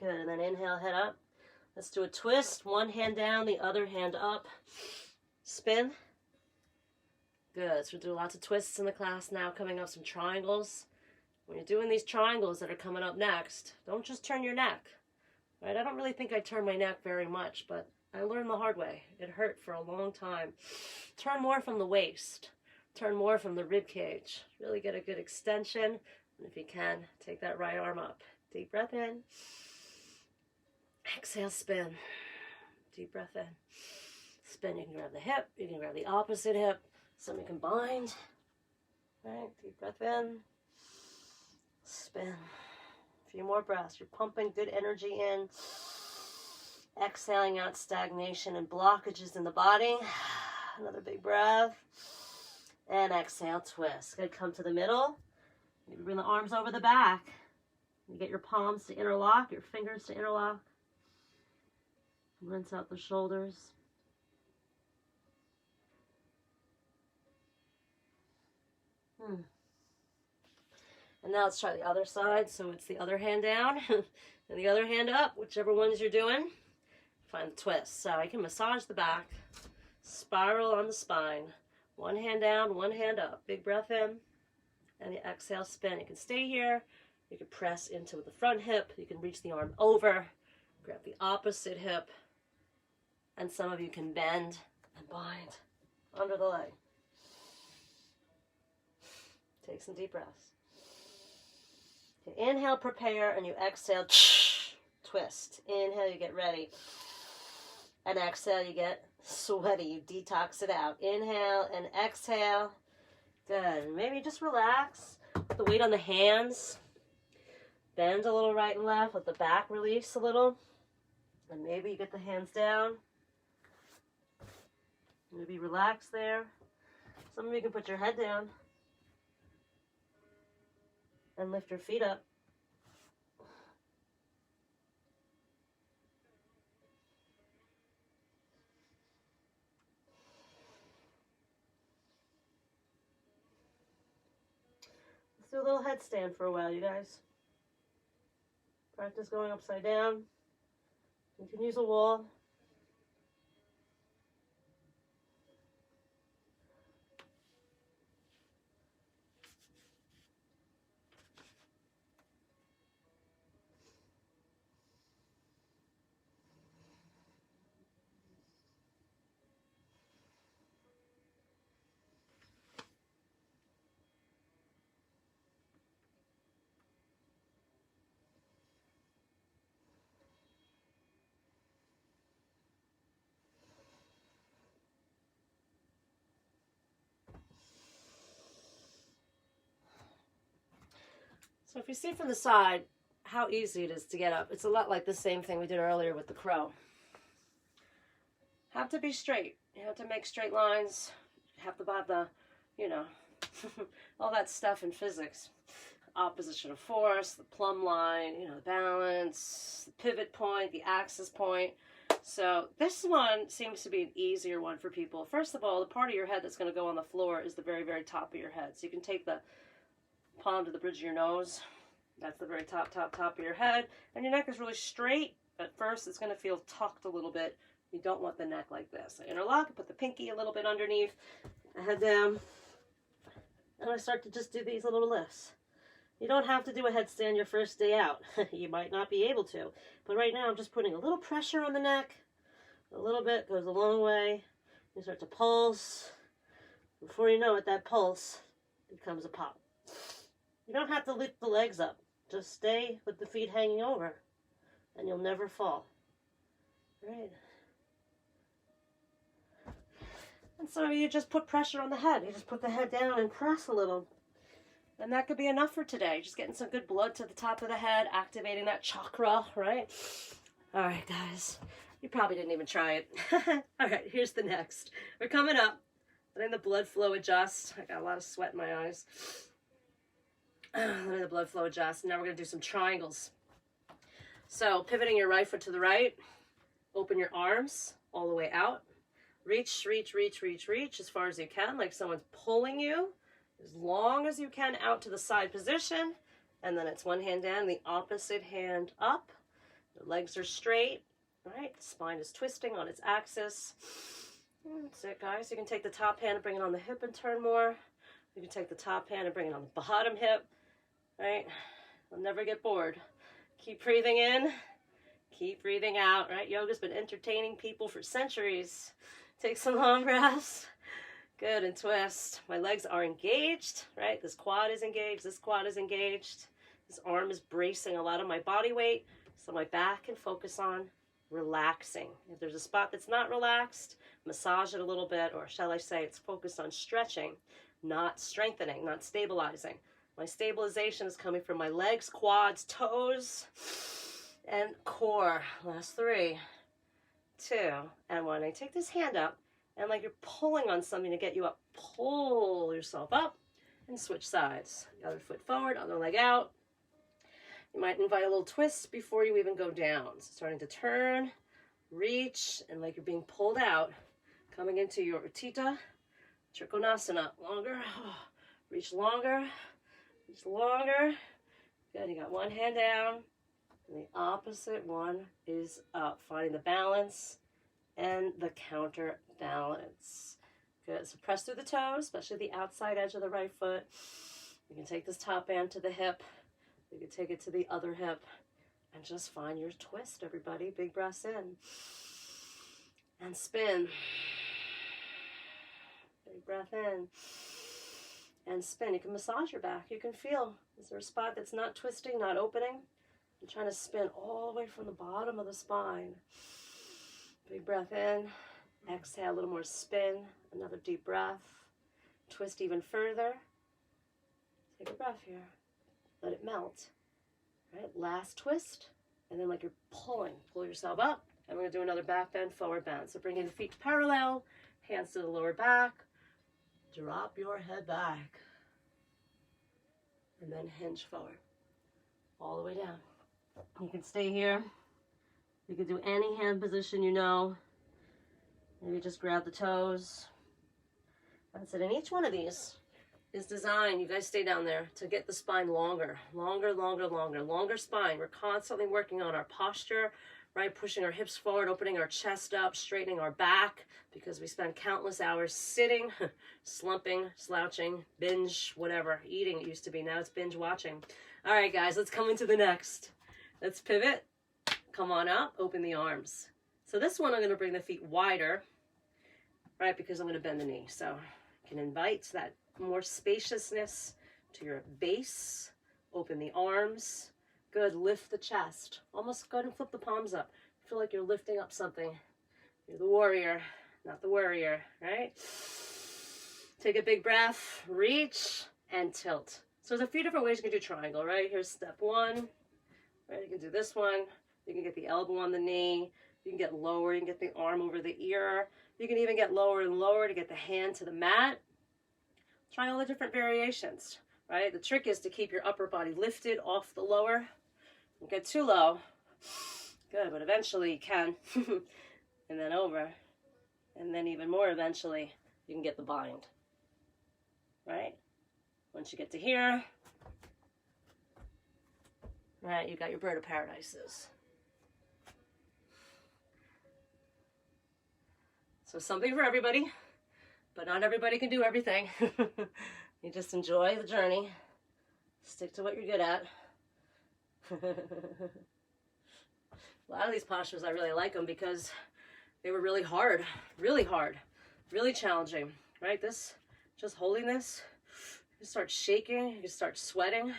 Good, and then inhale, head up. Let's do a twist. One hand down, the other hand up. Spin. Good, so we'll do lots of twists in the class now. Coming up, some triangles. When you're doing these triangles that are coming up next, don't just turn your neck. Right? I don't really think I turn my neck very much, but I learned the hard way. It hurt for a long time. Turn more from the waist. Turn more from the rib cage. Really get a good extension. And if you can, take that right arm up. Deep breath in. Exhale, spin. Deep breath in. Spin, you can grab the hip, you can grab the opposite hip. Semi-combined. Right, deep breath in. Spin. A few more breaths. You're pumping good energy in. Exhaling out stagnation and blockages in the body. Another big breath. And exhale, twist. Good, come to the middle. Maybe bring the arms over the back. You get your palms to interlock, your fingers to interlock. Rinse out the shoulders. And now let's try the other side. So it's the other hand down and the other hand up, whichever ones you're doing. Find the twist. So I can massage the back, spiral on the spine. One hand down, one hand up. Big breath in, and the exhale, spin. You can stay here. You can press into the front hip. You can reach the arm over, grab the opposite hip, and some of you can bend and bind under the leg. Take some deep breaths. Okay, inhale, prepare, and you exhale, twist. Inhale, you get ready. And exhale, you get sweaty. You detox it out. Inhale and exhale. Good. Maybe just relax. Put the weight on the hands. Bend a little right and left. Let the back release a little. And maybe you get the hands down. Maybe relax there. Some of you can put your head down. And lift your feet up. Let's do a little headstand for a while, you guys. Practice going upside down. You can use a wall. So if you see from the side how easy it is to get up, it's a lot like the same thing we did earlier with the crow. Have to be straight. You have to make straight lines. You have to have the, all that stuff in physics. Opposition of force, the plumb line, the balance, the pivot point, the axis point. So this one seems to be an easier one for people. First of all, the part of your head that's going to go on the floor is the very, very top of your head. So you can take the palm to the bridge of your nose. That's the very top of your head. And your neck is really straight. At first, it's going to feel tucked a little bit. You don't want the neck like this. I interlock, put the pinky a little bit underneath, the head down, and I start to just do these little lifts. You don't have to do a headstand your first day out. You might not be able to. But right now, I'm just putting a little pressure on the neck. A little bit goes a long way. You start to pulse. Before you know it, that pulse becomes a pop. You don't have to lift the legs up. Just stay with the feet hanging over, and you'll never fall. Right. And some of you just put pressure on the head. You just put the head down and press a little. And that could be enough for today. Just getting some good blood to the top of the head, activating that chakra, right? All right, guys. You probably didn't even try it. All right, here's the next. We're coming up. Letting the blood flow adjust. I got a lot of sweat in my eyes. Letting the blood flow adjust. Now we're going to do some triangles. So pivoting your right foot to the right. Open your arms all the way out. Reach, reach, reach, reach, reach as far as you can, like someone's pulling you as long as you can out to the side position. And then it's one hand down, the opposite hand up. The legs are straight, right? The spine is twisting on its axis. That's it, guys. You can take the top hand and bring it on the hip and turn more. You can take the top hand and bring it on the bottom hip, right? You'll never get bored. Keep breathing in. Keep breathing out, right? Yoga's been entertaining people for centuries. Take some long breaths. Good, and twist. My legs are engaged, right? This quad is engaged. This quad is engaged. This arm is bracing a lot of my body weight, so my back can focus on relaxing. If there's a spot that's not relaxed, massage it a little bit, or shall I say it's focused on stretching, not strengthening, not stabilizing. My stabilization is coming from my legs, quads, toes, and core. Last 3, 2, and 1. I take this hand up, and like you're pulling on something to get you up. Pull yourself up and switch sides. The other foot forward, other leg out. You might invite a little twist before you even go down. So starting to turn, reach, and like you're being pulled out, coming into your Utthita Trikonasana. Longer, reach longer, reach longer. Good, you got one hand down, and the opposite one is up. Finding the balance and the counterbalance. Good, so press through the toes, especially the outside edge of the right foot. You can take this top band to the hip. You can take it to the other hip. And just find your twist, everybody. Big breaths in. And spin. Big breath in. And spin. You can massage your back. You can feel, is there a spot that's not twisting, not opening? I'm trying to spin all the way from the bottom of the spine. Big breath in. Exhale, a little more spin. Another deep breath. Twist even further. Take a breath here. Let it melt. Right, last twist. And then like you're pulling. Pull yourself up. And we're going to do another back bend, forward bend. So bring in the feet parallel. Hands to the lower back. Drop your head back. And then hinge forward. All the way down. You can stay here. You can do any hand position you know. Maybe just grab the toes. That's it. And each one of these is designed, you guys stay down there, to get the spine longer. Longer, longer, longer. Longer spine. We're constantly working on our posture, right? Pushing our hips forward, opening our chest up, straightening our back, because we spend countless hours sitting, slumping, slouching, binge, whatever. Eating, it used to be. Now it's binge watching. All right, guys, let's come into the next. Let's pivot. Come on up. Open the arms. So this one, I'm going to bring the feet wider, right, because I'm going to bend the knee. So you can invite that more spaciousness to your base. Open the arms. Good. Lift the chest. Almost go ahead and flip the palms up. Feel like you're lifting up something. You're the warrior, not the worrier, right? Take a big breath. Reach and tilt. So there's a few different ways you can do triangle, right? Here's step 1. Right, you can do this one. You can get the elbow on the knee. You can get lower. You can get the arm over the ear. You can even get lower and lower to get the hand to the mat. Try all the different variations, right? The trick is to keep your upper body lifted off the lower. Don't get too low. Good, but eventually you can. And then over. And then even more eventually, you can get the bind, right? Once you get to here, right, you got your bird of paradises. So something for everybody, but not everybody can do everything. You just enjoy the journey. Stick to what you're good at. A lot of these postures, I really like them because they were really hard, really challenging, right? This, just holding this, you start shaking, you start sweating.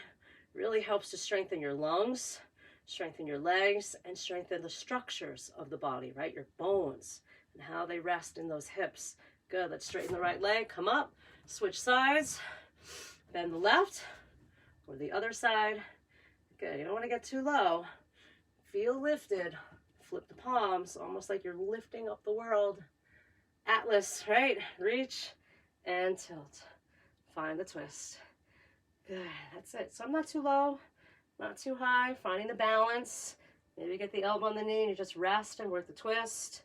Really helps to strengthen your lungs, strengthen your legs, and strengthen the structures of the body, right? Your bones and how they rest in those hips. Good, let's straighten the right leg, come up, switch sides, bend the left or the other side. Good, you don't want to get too low. Feel lifted, flip the palms, almost like you're lifting up the world. Atlas, right? Reach and tilt. Find the twist. Good, that's it. So I'm not too low, not too high, finding the balance. Maybe get the elbow on the knee and you just rest and work the twist.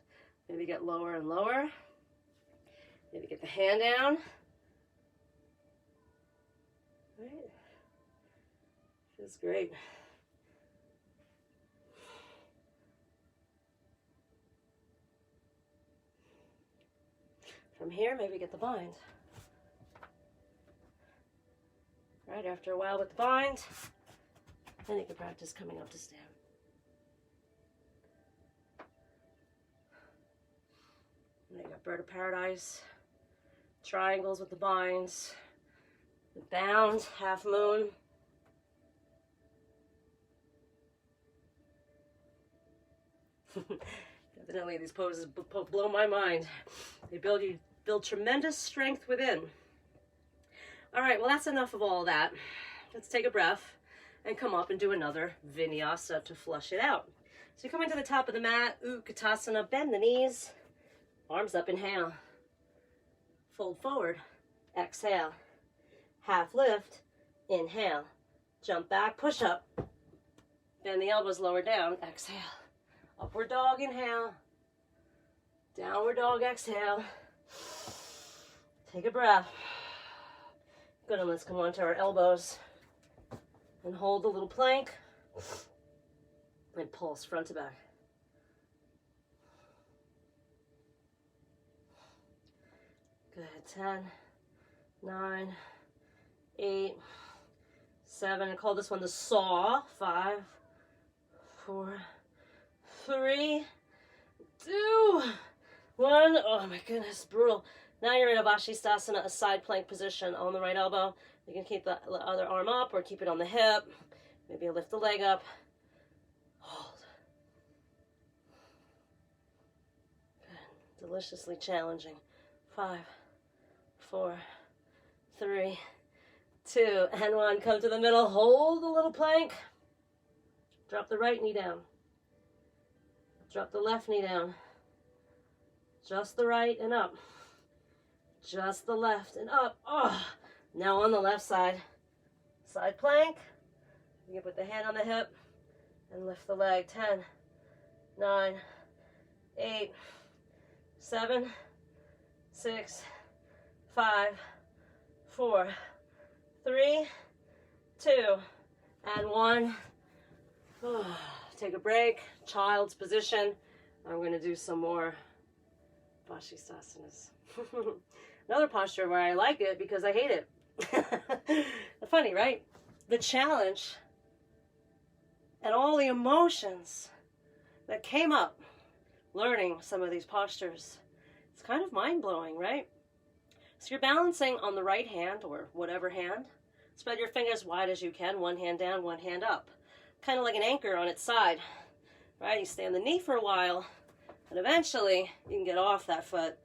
Maybe get lower and lower. Maybe get the hand down. Right. Feels great. From here, maybe get the bind. Right, after a while with the bind, then you can practice coming up to stand. And then you got bird of paradise, triangles with the binds, the bound, half moon. Definitely these poses blow my mind. They build tremendous strength within. All right, well, that's enough of all that. Let's take a breath and come up and do another Vinyasa to flush it out. So you're coming to the top of the mat, Utkatasana, bend the knees, arms up, inhale. Fold forward, exhale. Half lift, inhale. Jump back, push up. Bend the elbows lower down, exhale. Upward dog, inhale. Downward dog, exhale. Take a breath. Good, and let's come onto our elbows and hold the little plank and pulse front to back. Good, 10, 9, 8, 7, and call this one the saw. 5, 4, 3, 2, 1. Oh my goodness, brutal. Now you're in a Bhastrika, a side plank position on the right elbow. You can keep the other arm up or keep it on the hip. Maybe lift the leg up. Hold. Good. Deliciously challenging. 5, 4, 3, 2, and 1. Come to the middle. Hold the little plank. Drop the right knee down. Drop the left knee down. Just the right and up. Just the left and up. Oh, now on the left side. Side plank. You can put the hand on the hip and lift the leg. 10, 9, 8, 7, 6, 5, 4, 3, 2, and 1. Oh, take a break. Child's position. I'm going to do some more Bhastrikasanas. Another posture where I like it because I hate it. Funny, right? The challenge and all the emotions that came up learning some of these postures. It's kind of mind-blowing, right? So you're balancing on the right hand or whatever hand. Spread your fingers wide as you can, one hand down, one hand up. Kind of like an anchor on its side, right? You stay on the knee for a while, and eventually you can get off that foot.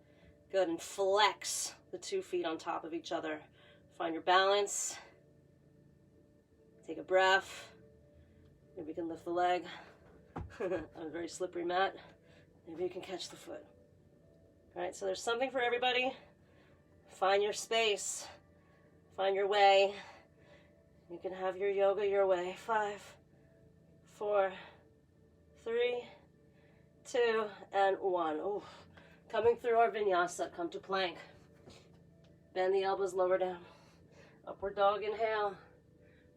Good, and flex the 2 feet on top of each other. Find your balance. Take a breath. Maybe you can lift the leg on a very slippery mat. Maybe you can catch the foot. All right, so there's something for everybody. Find your space. Find your way. You can have your yoga your way. 5, 4, 3, 2, and 1. Ooh. Coming through our Vinyasa, come to plank. Bend the elbows lower down. Upward dog, inhale.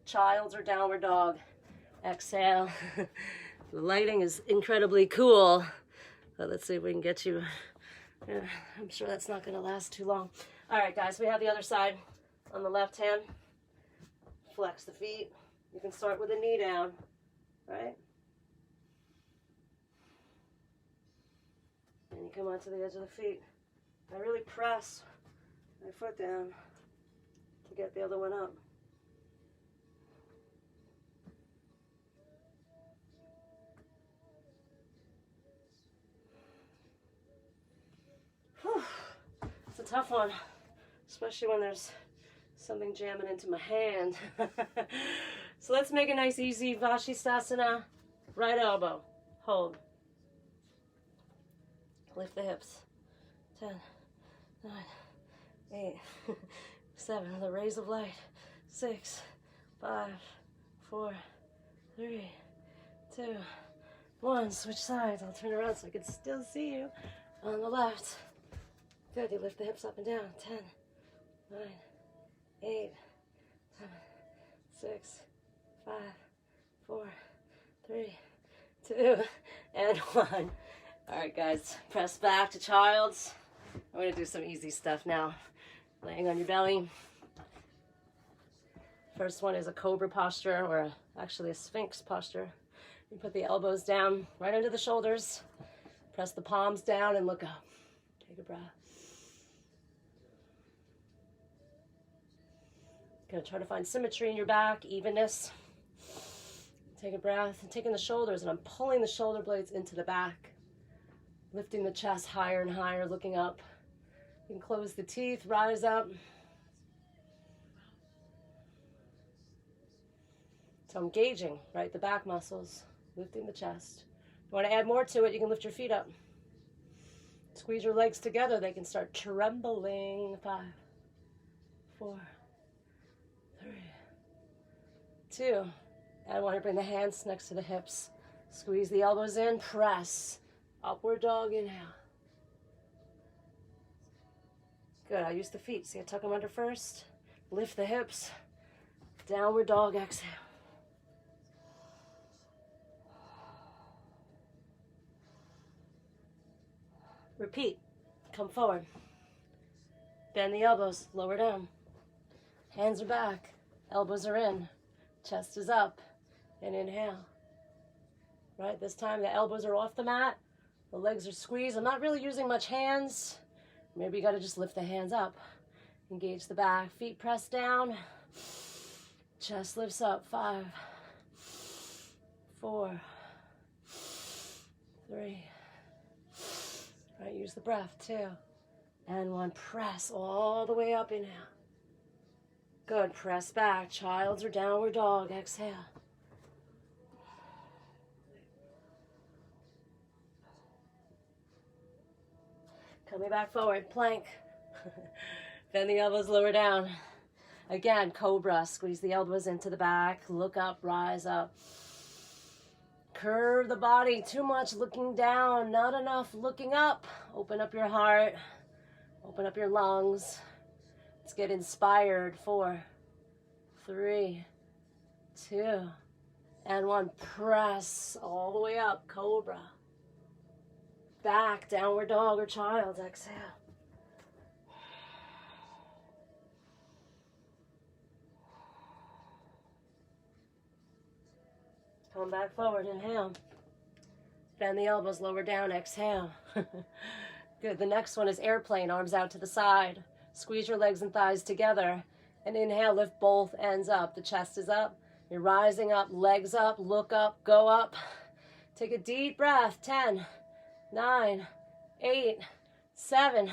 Child's or downward dog. Exhale. The lighting is incredibly cool. But let's see if we can get you. Yeah, I'm sure that's not going to last too long. All right, guys, we have the other side. On the left hand, flex the feet. You can start with a knee down, right? And you come onto the edge of the feet. I really press my foot down to get the other one up. Whew. It's a tough one, especially when there's something jamming into my hand. So let's make a nice easy Bhastrika. Right elbow, hold. Lift the hips. 10, 9, 8, 7, the rays of light. 6, 5, 4, 3, 2, 1. Switch sides. I'll turn around so I can still see you. On the left. Good. You lift the hips up and down. 10, 9, 8, 7, 6, 5, 4, 3, 2, and 1. All right, guys, press back to child's. I'm going to do some easy stuff now. Laying on your belly. First one is a Cobra Posture, or actually a Sphinx posture. You put the elbows down right under the shoulders. Press the palms down and look up. Take a breath. Going to try to find symmetry in your back, evenness. Take a breath, and taking the shoulders, and I'm pulling the shoulder blades into the back. Lifting the chest higher and higher, looking up. You can close the teeth, rise up. So engaging, right, the back muscles, lifting the chest. If you want to add more to it, you can lift your feet up. Squeeze your legs together. They can start trembling. 5, 4, 3, 2. I want to bring the hands next to the hips. Squeeze the elbows in. Press. Upward dog. Inhale. Good. I use the feet. See, I tuck them under first. Lift the hips. Downward dog. Exhale. Repeat. Come forward. Bend the elbows. Lower down. Hands are back. Elbows are in. Chest is up. And inhale. Right, this time the elbows are off the mat. The legs are squeezed. I'm not really using much hands. Maybe you got to just lift the hands up. Engage the back. Feet press down. Chest lifts up. 5, 4, 3. Right, use the breath. 2 and 1. Press all the way up. Inhale. Good. Press back. Child's or downward dog. Exhale. Coming back forward. Plank. Bend the elbows, lower down. Again, cobra. Squeeze the elbows into the back. Look up, rise up. Curve the body. Too much looking down. Not enough looking up. Open up your heart. Open up your lungs. Let's get inspired. 4, 3, 2, and 1. Press all the way up. Cobra. Back, downward dog or child. Exhale. Come back forward. Inhale. Bend the elbows, lower down. Exhale. Good. The next one is airplane. Arms out to the side. Squeeze your legs and thighs together. And inhale, lift both ends up. The chest is up. You're rising up, legs up, look up, go up. Take a deep breath. 10, 9, 8, 7,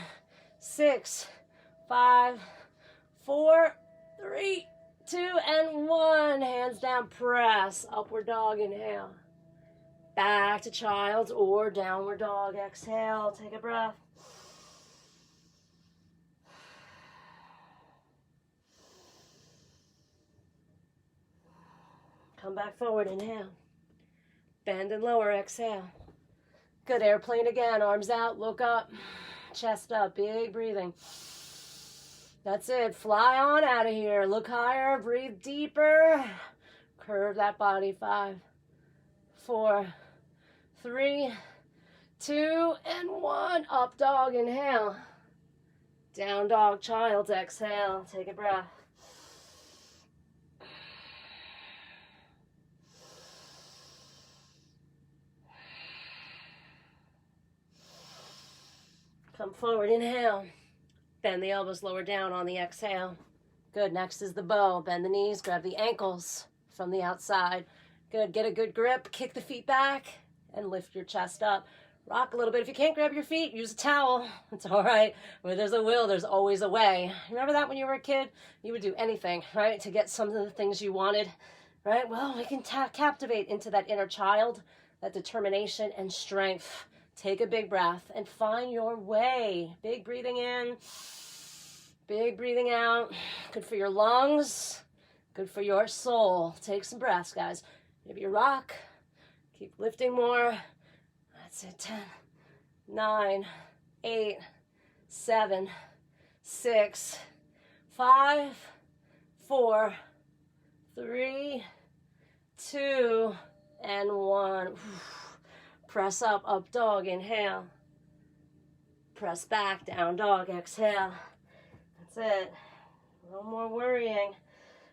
6, 5, 4, 3, 2, and 1. Hands down, press. Upward dog, inhale. Back to child or downward dog. Exhale, take a breath. Come back forward, inhale. Bend and lower, exhale. Good, airplane again, arms out, look up, chest up, big breathing. That's it, fly on out of here. Look higher, breathe deeper. Curve that body. 5, 4, 3, 2, and 1. Up dog, inhale. Down dog, child, exhale. Take a breath. Come forward, inhale. Bend the elbows, lower down on the exhale. Good, next is the bow. Bend the knees, grab the ankles from the outside. Good, get a good grip, kick the feet back, and lift your chest up. Rock a little bit. If you can't grab your feet, use a towel. It's all right. Where there's a will, there's always a way. Remember that when you were a kid? You would do anything, right, to get some of the things you wanted, right? Well, we can captivate into that inner child, that determination and strength. Take a big breath and find your way. Big breathing in, big breathing out. Good for your lungs, good for your soul. Take some breaths, guys. Maybe you rock. Keep lifting more. That's it. 10, 9, 8, 7, 6, 5, 4, 3, 2, and 1. Press up, up dog, inhale. Press back, down dog, exhale. That's it. No more worrying.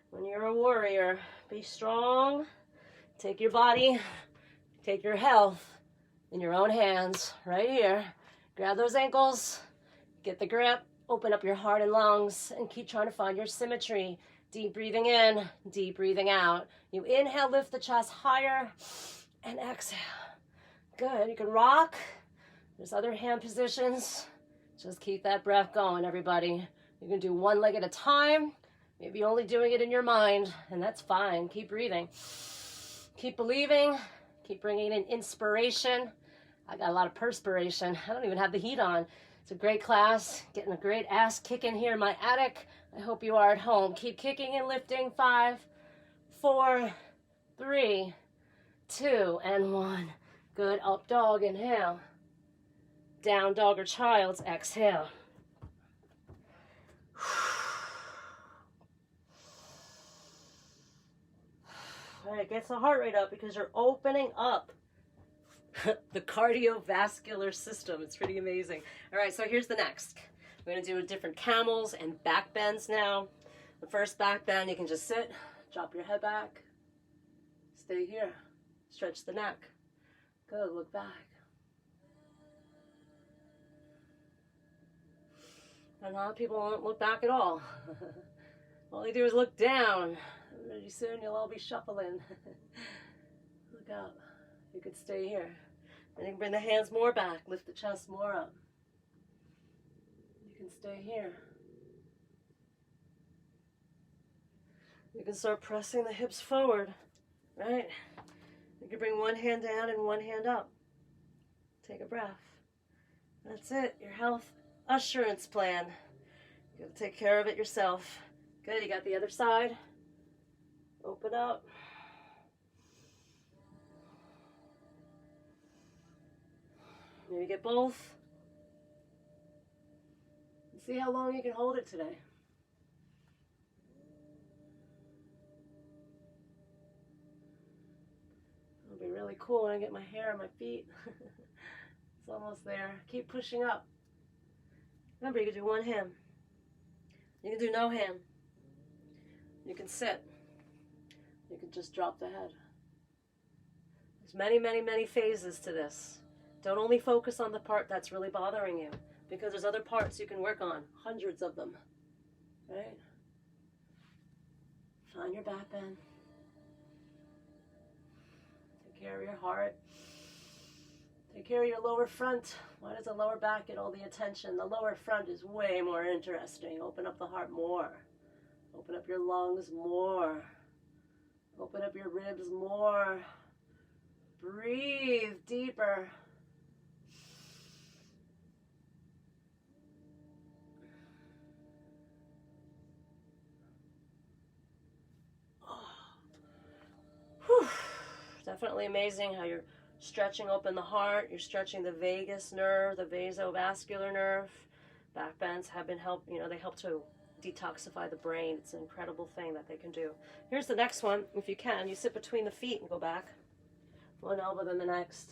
When you're a warrior, be strong. Take your body, take your health in your own hands, right here. Grab those ankles, get the grip, open up your heart and lungs, and keep trying to find your symmetry. Deep breathing in, deep breathing out. You inhale, lift the chest higher, and exhale. Good, you can rock. There's other hand positions. Just keep that breath going, everybody. You can do one leg at a time. Maybe only doing it in your mind, and that's fine. Keep breathing. Keep believing. Keep bringing in inspiration. I got a lot of perspiration. I don't even have the heat on. It's a great class. Getting a great ass kick in here in my attic. I hope you are at home. Keep kicking and lifting. 5, 4, 3, 2, and 1. Good. Up dog, inhale. Down dog or child's exhale. All right, gets the heart rate up because you're opening up the cardiovascular system. It's pretty amazing. All right, so here's the next. We're going to do different camels and back bends now. The first back bend, you can just sit, drop your head back, stay here, stretch the neck. Good, look back. And a lot of people won't look back at all. All they do is look down. Pretty soon you'll all be shuffling. Look up. You could stay here. And you can bring the hands more back, lift the chest more up. You can stay here. You can start pressing the hips forward, right? You can bring one hand down and one hand up. Take a breath. That's it, your health assurance plan. You gotta take care of it yourself. Good, you got the other side. Open up. Maybe get both. And see how long you can hold it today. It'll be really cool when I get my hair on my feet. It's almost there. Keep pushing up. Remember, you can do one hand. You can do no hand. You can sit. You can just drop the head. There's many, many, many phases to this. Don't only focus on the part that's really bothering you, because there's other parts you can work on, hundreds of them, right? Find your back bend. Take care of your heart. Take care of your lower front. Why does the lower back get all the attention? The lower front is way more interesting. Open up the heart more. Open up your lungs more. Open up your ribs more. Breathe deeper. Whew. Definitely amazing how you're stretching open the heart. You're stretching the vagus nerve, the vasovascular nerve. Back bends have been they help to detoxify the brain. It's an incredible thing that they can do. Here's the next one. If you can, you sit between the feet and go back. One elbow, then the next.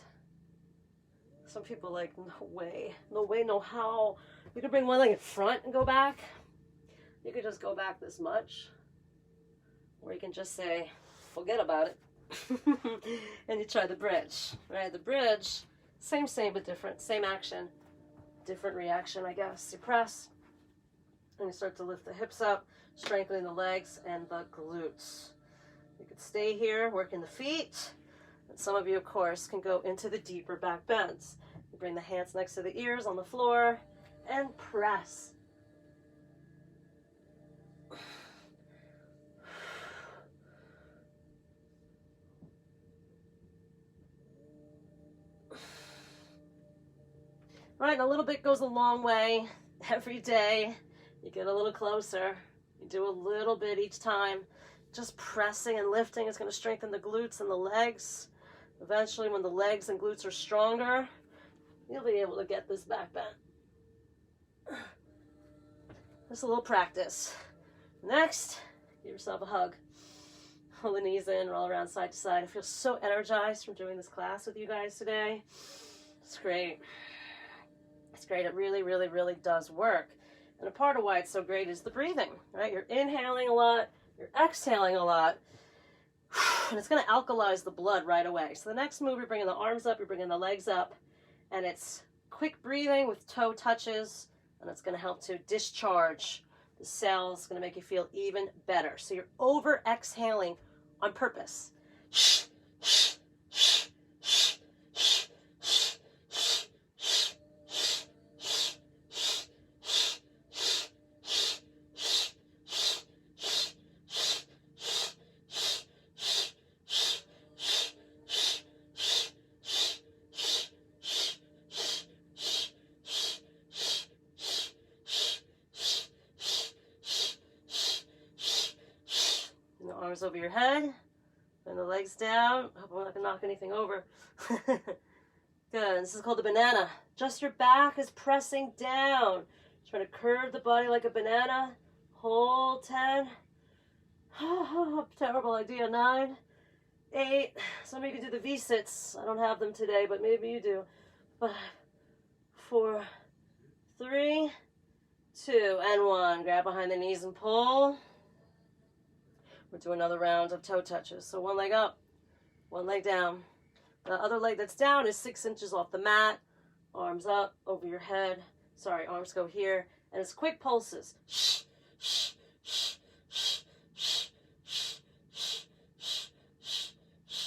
Some people are like, no way, no how. You can bring one leg in front and go back. You could just go back this much. Or you can just say, forget about it. And you try the bridge. Right, the bridge, same but different. Same action, different reaction, I guess. You press, and you start to lift the hips up, strengthening the legs and the glutes. You could stay here, working the feet. And some of you, of course, can go into the deeper back bends. You bring the hands next to the ears on the floor and press. Right, a little bit goes a long way. Every day, you get a little closer. You do a little bit each time. Just pressing and lifting is going to strengthen the glutes and the legs. Eventually, when the legs and glutes are stronger, you'll be able to get this back bend. Just a little practice. Next, give yourself a hug. Pull the knees in, roll around side to side. I feel so energized from doing this class with you guys today. It's great. It's great. It really, really, really does work. And a part of why it's so great is the breathing, right? You're inhaling a lot, you're exhaling a lot, and it's going to alkalize the blood right away. So the next move, you're bringing the arms up, you're bringing the legs up, and it's quick breathing with toe touches, and it's going to help to discharge the cells. It's going to make you feel even better. So you're over exhaling on purpose. Arms over your head. Bend the legs down. I hope I'm not going to knock anything over. Good. This is called the banana. Just your back is pressing down. Try to curve the body like a banana. Hold 10. Terrible idea. 9, 8. Some of you can do the V-sits. I don't have them today, but maybe you do. 5, 4, 3, 2, and 1. Grab behind the knees and pull. We'll do another round of toe touches. So one leg up, one leg down. The other leg that's down is 6 inches off the mat. Arms up over your head. Sorry, arms go here. And it's quick pulses. Shh, shh, shh, shh, shh, shh, shh, shh, shh, shh, shh,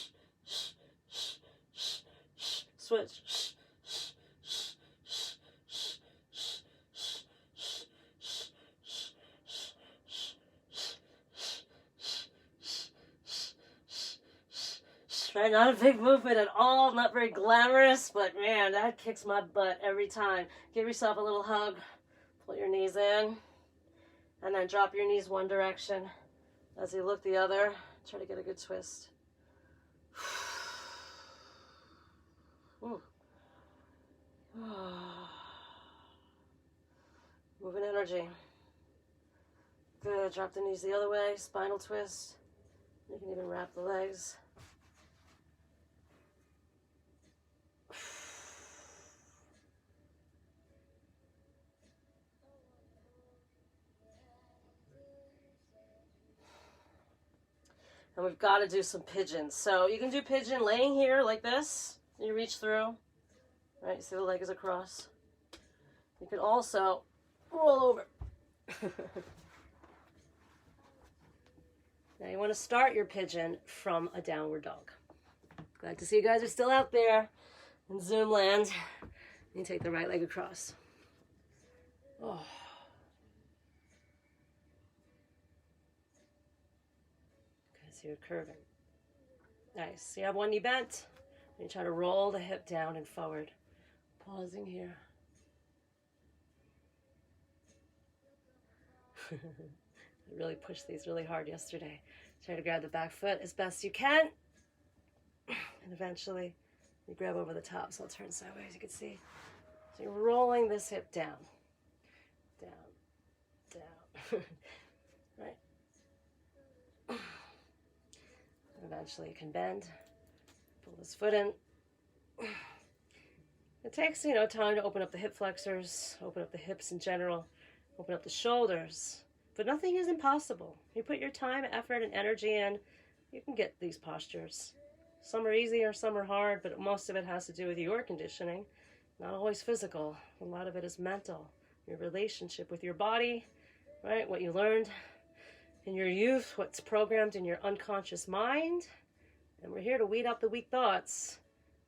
shh. Switch. Right, not a big movement at all, not very glamorous, but man, that kicks my butt every time. Give yourself a little hug, pull your knees in, and then drop your knees one direction. As you look the other, try to get a good twist. Moving energy. Good, drop the knees the other way, spinal twist. You can even wrap the legs. And we've got to do some pigeons. So you can do pigeon laying here like this. You reach through. Right, you see the leg is across. You can also roll over. Now you want to start your pigeon from a downward dog. Glad to see you guys are still out there in Zoom land. You take the right leg across. Oh. So you're curving. Nice. So you have one knee bent. And you try to roll the hip down and forward. Pausing here. I really pushed these really hard yesterday. Try to grab the back foot as best you can. And eventually you grab over the top. So I'll turn sideways, you can see. So you're rolling this hip down. Down. Down. Right. Eventually you can bend, pull this foot in. It takes, time to open up the hip flexors, open up the hips in general, open up the shoulders. But nothing is impossible. You put your time, effort, and energy in, you can get these postures. Some are easier, some are hard, but most of it has to do with your conditioning. Not always physical. A lot of it is mental. Your relationship with your body, right? What you learned in your youth, what's programmed in your unconscious mind. And we're here to weed out the weak thoughts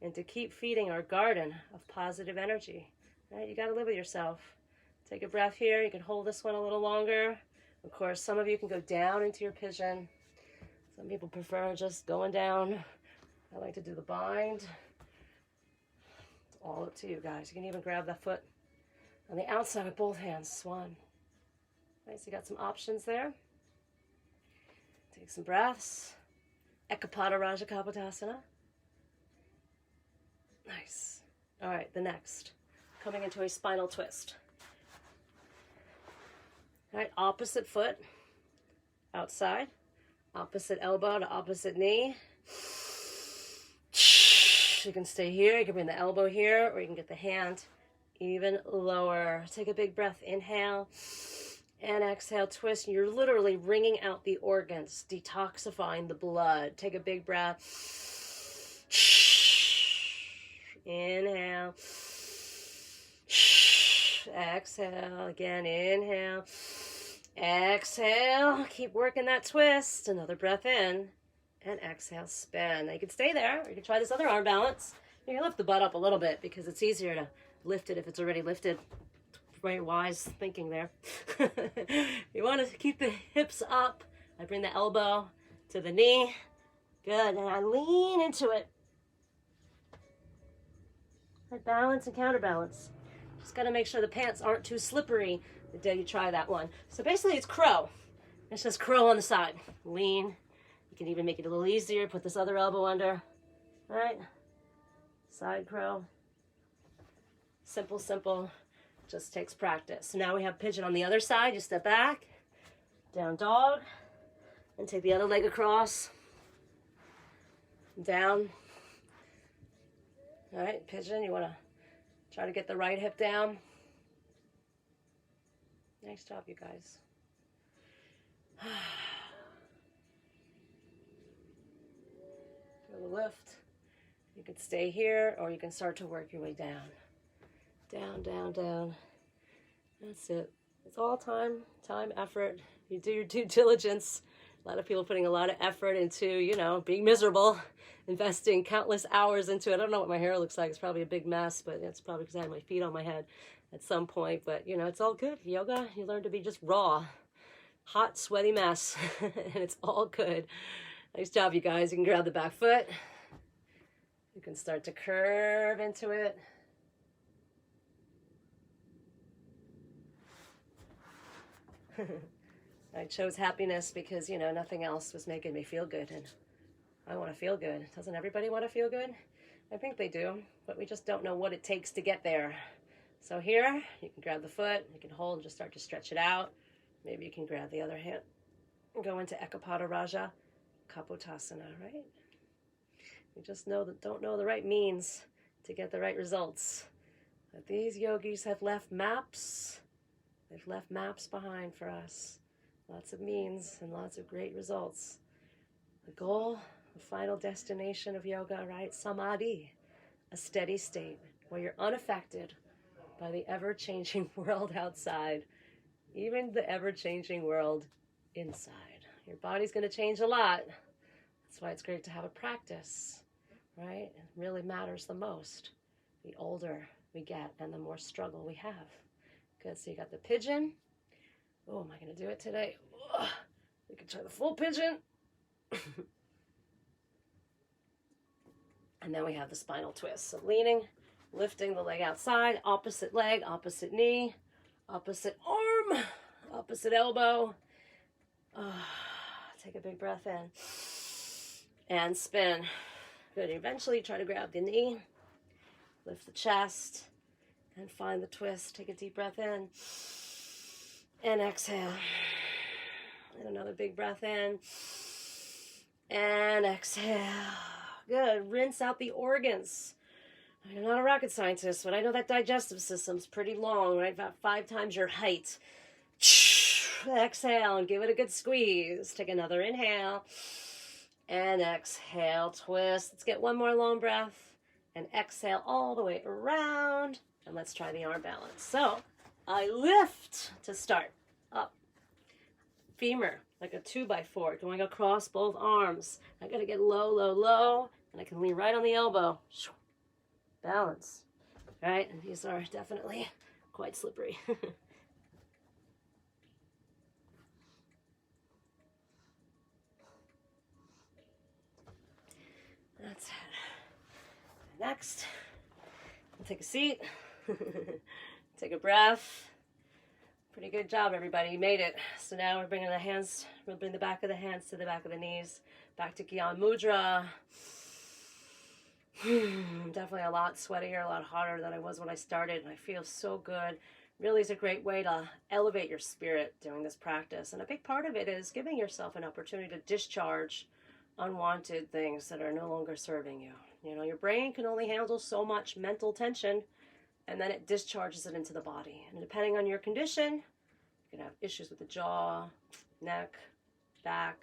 and to keep feeding our garden of positive energy. Right? You got to live with yourself. Take a breath here. You can hold this one a little longer. Of course, some of you can go down into your pigeon. Some people prefer just going down. I like to do the bind. It's all up to you guys. You can even grab that foot on the outside with both hands. Swan. Right, so you got some options there. Take some breaths. Ekapada Raja Kapadasana. Nice. All right, the next. Coming into a spinal twist. All right, opposite foot. Outside. Opposite elbow to opposite knee. You can stay here. You can bring the elbow here, or you can get the hand even lower. Take a big breath. Inhale. And exhale, twist. You're literally wringing out the organs, detoxifying the blood. Take a big breath. Inhale. Exhale. Again, inhale. Exhale. Keep working that twist. Another breath in. And exhale, spin. Now you can stay there, or you can try this other arm balance. You can lift the butt up a little bit because it's easier to lift it if it's already lifted. Very wise thinking there. You want to keep the hips up. I bring the elbow to the knee. Good, and I lean into it. I balance and counterbalance. Just got to make sure the pants aren't too slippery the day you try that one. So basically it's crow. It's just crow on the side. Lean. You can even make it a little easier. Put this other elbow under. All right? Side crow. Simple, simple. Just takes practice. So now we have pigeon on the other side. You step back. Down dog. And take the other leg across. Down. All right, pigeon. You want to try to get the right hip down. Nice job, you guys. Feel the lift. You can stay here, or you can start to work your way down. Down, down, down. That's it. It's all time, effort. You do your due diligence. A lot of people putting a lot of effort into, you know, being miserable, investing countless hours into it. I don't know what my hair looks like. It's probably a big mess, but it's probably because I had my feet on my head at some point. But, you know, it's all good. Yoga, you learn to be just raw, hot, sweaty mess, and it's all good. Nice job, you guys. You can grab the back foot. You can start to curve into it. I chose happiness because, you know, nothing else was making me feel good, and I want to feel good. Doesn't everybody want to feel good? I think they do, but we just don't know what it takes to get there. So here, you can grab the foot, you can hold and just start to stretch it out. Maybe you can grab the other hand and go into Ekapada Raja, Kapotasana, right? You just don't know the right means to get the right results. But these yogis have left maps. They've left maps behind for us. Lots of means and lots of great results. The goal, the final destination of yoga, right? Samadhi, a steady state where you're unaffected by the ever-changing world outside, even the ever-changing world inside. Your body's going to change a lot. That's why it's great to have a practice, right? It really matters the most the older we get and the more struggle we have. Good, so you got the pigeon. Oh, am I going to do it today? Ugh. We can try the full pigeon. And then we have the spinal twist. So leaning, lifting the leg outside, opposite leg, opposite knee, opposite arm, opposite elbow. Take a big breath in. And spin. Good, eventually try to grab the knee, lift the chest, and find the twist. Take a deep breath in. And exhale. And another big breath in. And exhale. Good. Rinse out the organs. I'm not a rocket scientist, but I know that digestive system's pretty long, right? About 5 times your height. Exhale and give it a good squeeze. Take another inhale. And exhale. Twist. Let's get one more long breath. And exhale all the way around. And let's try the arm balance. So, I lift to start. Up. Femur, like a 2x4, going across both arms. I gotta get low, low, low, and I can lean right on the elbow. Balance. All right, and these are definitely quite slippery. That's it. Next, we'll take a seat. Take a breath. Pretty good job, everybody. You made it. So now we're bringing the hands, we'll bring the back of the hands to the back of the knees. Back to Gyan Mudra. Definitely a lot sweatier, a lot hotter than I was when I started. And I feel so good. Really is a great way to elevate your spirit doing this practice. And a big part of it is giving yourself an opportunity to discharge unwanted things that are no longer serving you. You know, your brain can only handle so much mental tension, and then it discharges it into the body. And depending on your condition, you can have issues with the jaw, neck, back,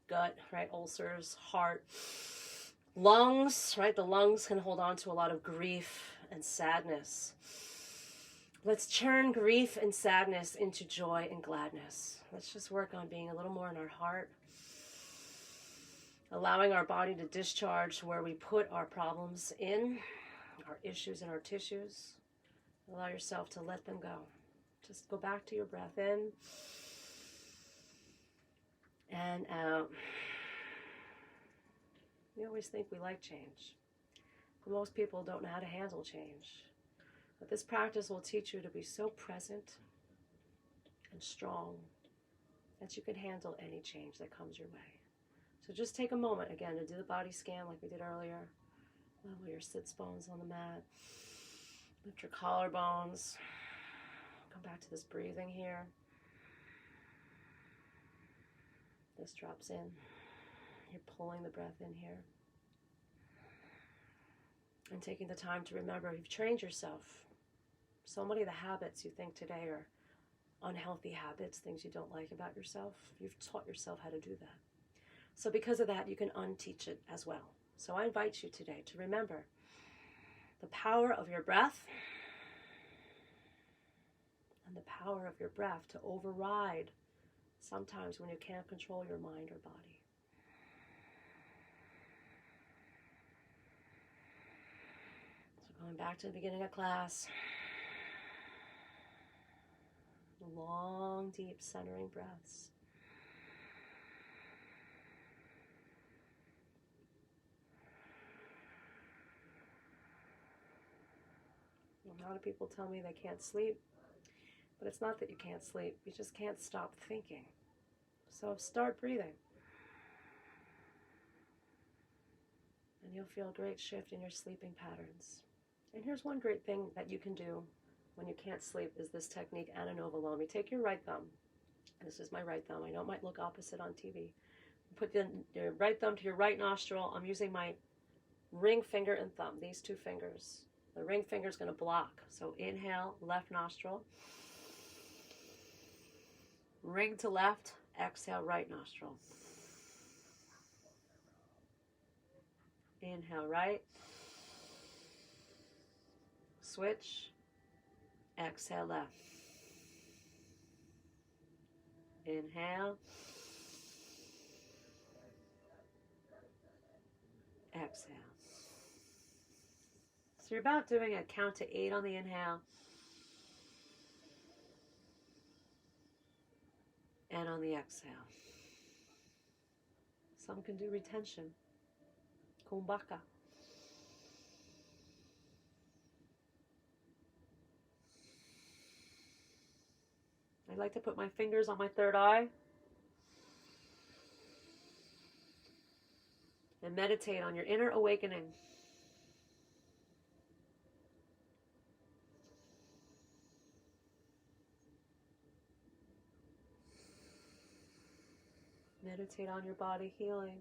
gut, right? Ulcers, heart, lungs, right? The lungs can hold on to a lot of grief and sadness. Let's turn grief and sadness into joy and gladness. Let's just work on being a little more in our heart, allowing our body to discharge where we put our problems in, our issues in our tissues. Allow yourself to let them go. Just go back to your breath in and out. We always think we like change, but most people don't know how to handle change. But this practice will teach you to be so present and strong that you can handle any change that comes your way. So just take a moment again to do the body scan like we did earlier. Level your sits bones on the mat. Lift your collarbones. Come back to this breathing here. This drops in. You're pulling the breath in here. And taking the time to remember you've trained yourself. So many of the habits you think today are unhealthy habits, things you don't like about yourself. You've taught yourself how to do that. So because of that, you can unteach it as well. So I invite you today to remember the power of your breath and the power of your breath to override sometimes when you can't control your mind or body. So going back to the beginning of class, long, deep, centering breaths. A lot of people tell me they can't sleep, but it's not that you can't sleep, you just can't stop thinking. So start breathing. And you'll feel a great shift in your sleeping patterns. And here's one great thing that you can do when you can't sleep is this technique, Ananova-Lomi. Take your right thumb. This is my right thumb. I know it might look opposite on TV. Put your right thumb to your right nostril. I'm using my ring finger and thumb, these two fingers. The ring finger is going to block. So inhale, left nostril. Ring to left, exhale, right nostril. Inhale, right. Switch. Exhale, left. Inhale. Exhale. So you're about doing a count to 8 on the inhale. And on the exhale. Some can do retention. Kumbhaka. I like to put my fingers on my third eye and meditate on your inner awakening. Meditate on your body healing.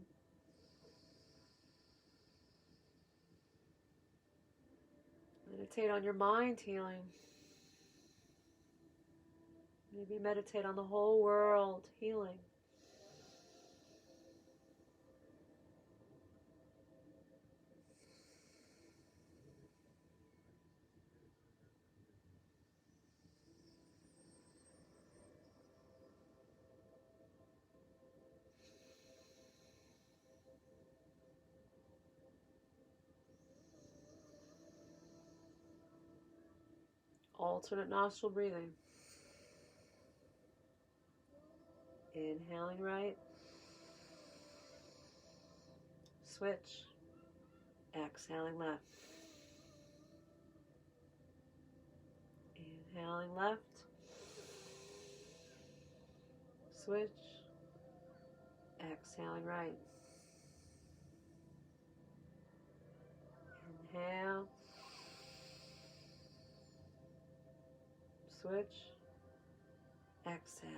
Meditate on your mind healing. Maybe meditate on the whole world healing. Alternate nostril breathing. Inhaling right. Switch. Exhaling left. Inhaling left. Switch. Exhaling right. Inhale. Switch. Exhale.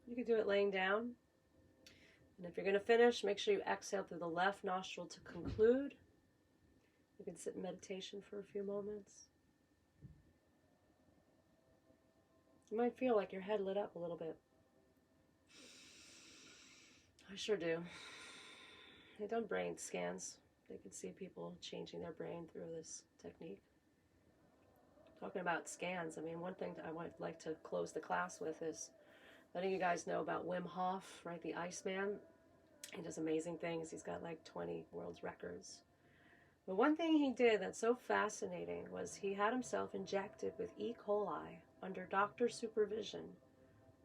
You can do it laying down. And if you're going to finish, make sure you exhale through the left nostril to conclude. You can sit in meditation for a few moments. You might feel like your head lit up a little bit. I sure do. They've done brain scans. They can see people changing their brain through this technique. Talking about scans, I mean, one thing I would like to close the class with is letting you guys know about Wim Hof, right? The Iceman. He does amazing things. He's got like 20 world records. But one thing he did that's so fascinating was he had himself injected with E. coli under doctor supervision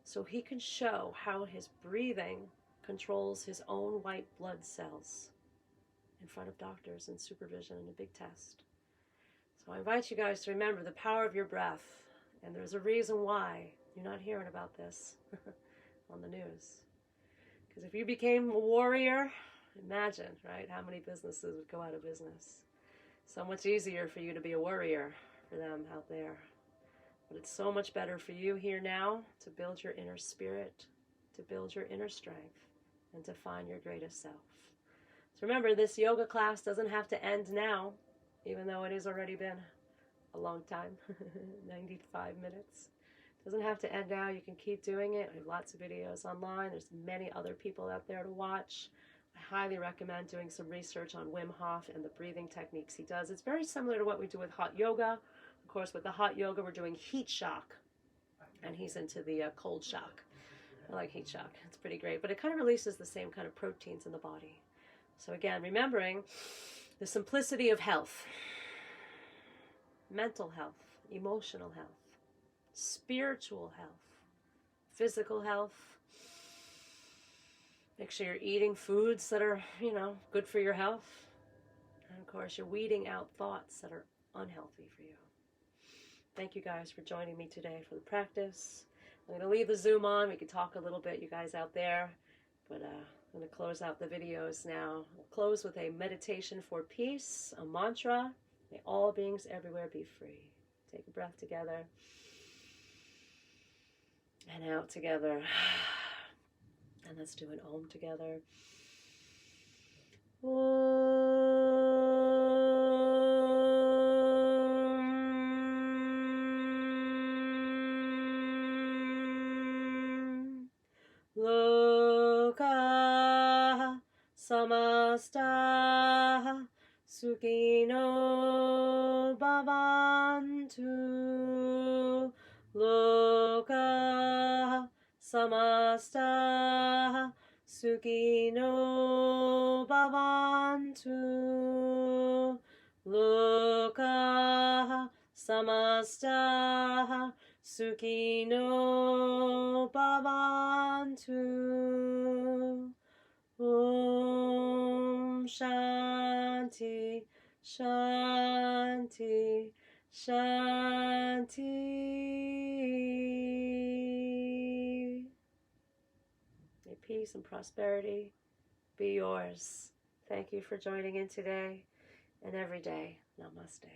so he could show how his breathing controls his own white blood cells in front of doctors and supervision in a big test. So I invite you guys to remember the power of your breath. And there's a reason why you're not hearing about this on the news. Because if you became a warrior, imagine, right, how many businesses would go out of business. So much easier for you to be a warrior for them out there. But it's so much better for you here now to build your inner spirit, to build your inner strength, and to find your greatest self. So remember, this yoga class doesn't have to end now, even though it has already been a long time, 95 minutes. It doesn't have to end now. You can keep doing it. We have lots of videos online. There's many other people out there to watch. I highly recommend doing some research on Wim Hof and the breathing techniques he does. It's very similar to what we do with hot yoga. Of course, with the hot yoga, we're doing heat shock, and he's into the cold shock. I like heat shock. It's pretty great, but it kind of releases the same kind of proteins in the body. So again, remembering the simplicity of health, mental health, emotional health, spiritual health, physical health. Make sure you're eating foods that are, good for your health. And of course, you're weeding out thoughts that are unhealthy for you. Thank you guys for joining me today for the practice. I'm going to leave the Zoom on. We can talk a little bit, you guys out there. But I'm going to close out the videos now. We'll close with a meditation for peace, a mantra. May all beings everywhere be free. Take a breath together. And out together. And let's do an Om together. Loka samasta sukhino bhavantu. Loka samasta sukhino bhavantu. Loka samasta sukhino bhavantu. Om Shanti, Shanti, Shanti. May peace and prosperity be yours. Thank you for joining in today and every day. Namaste.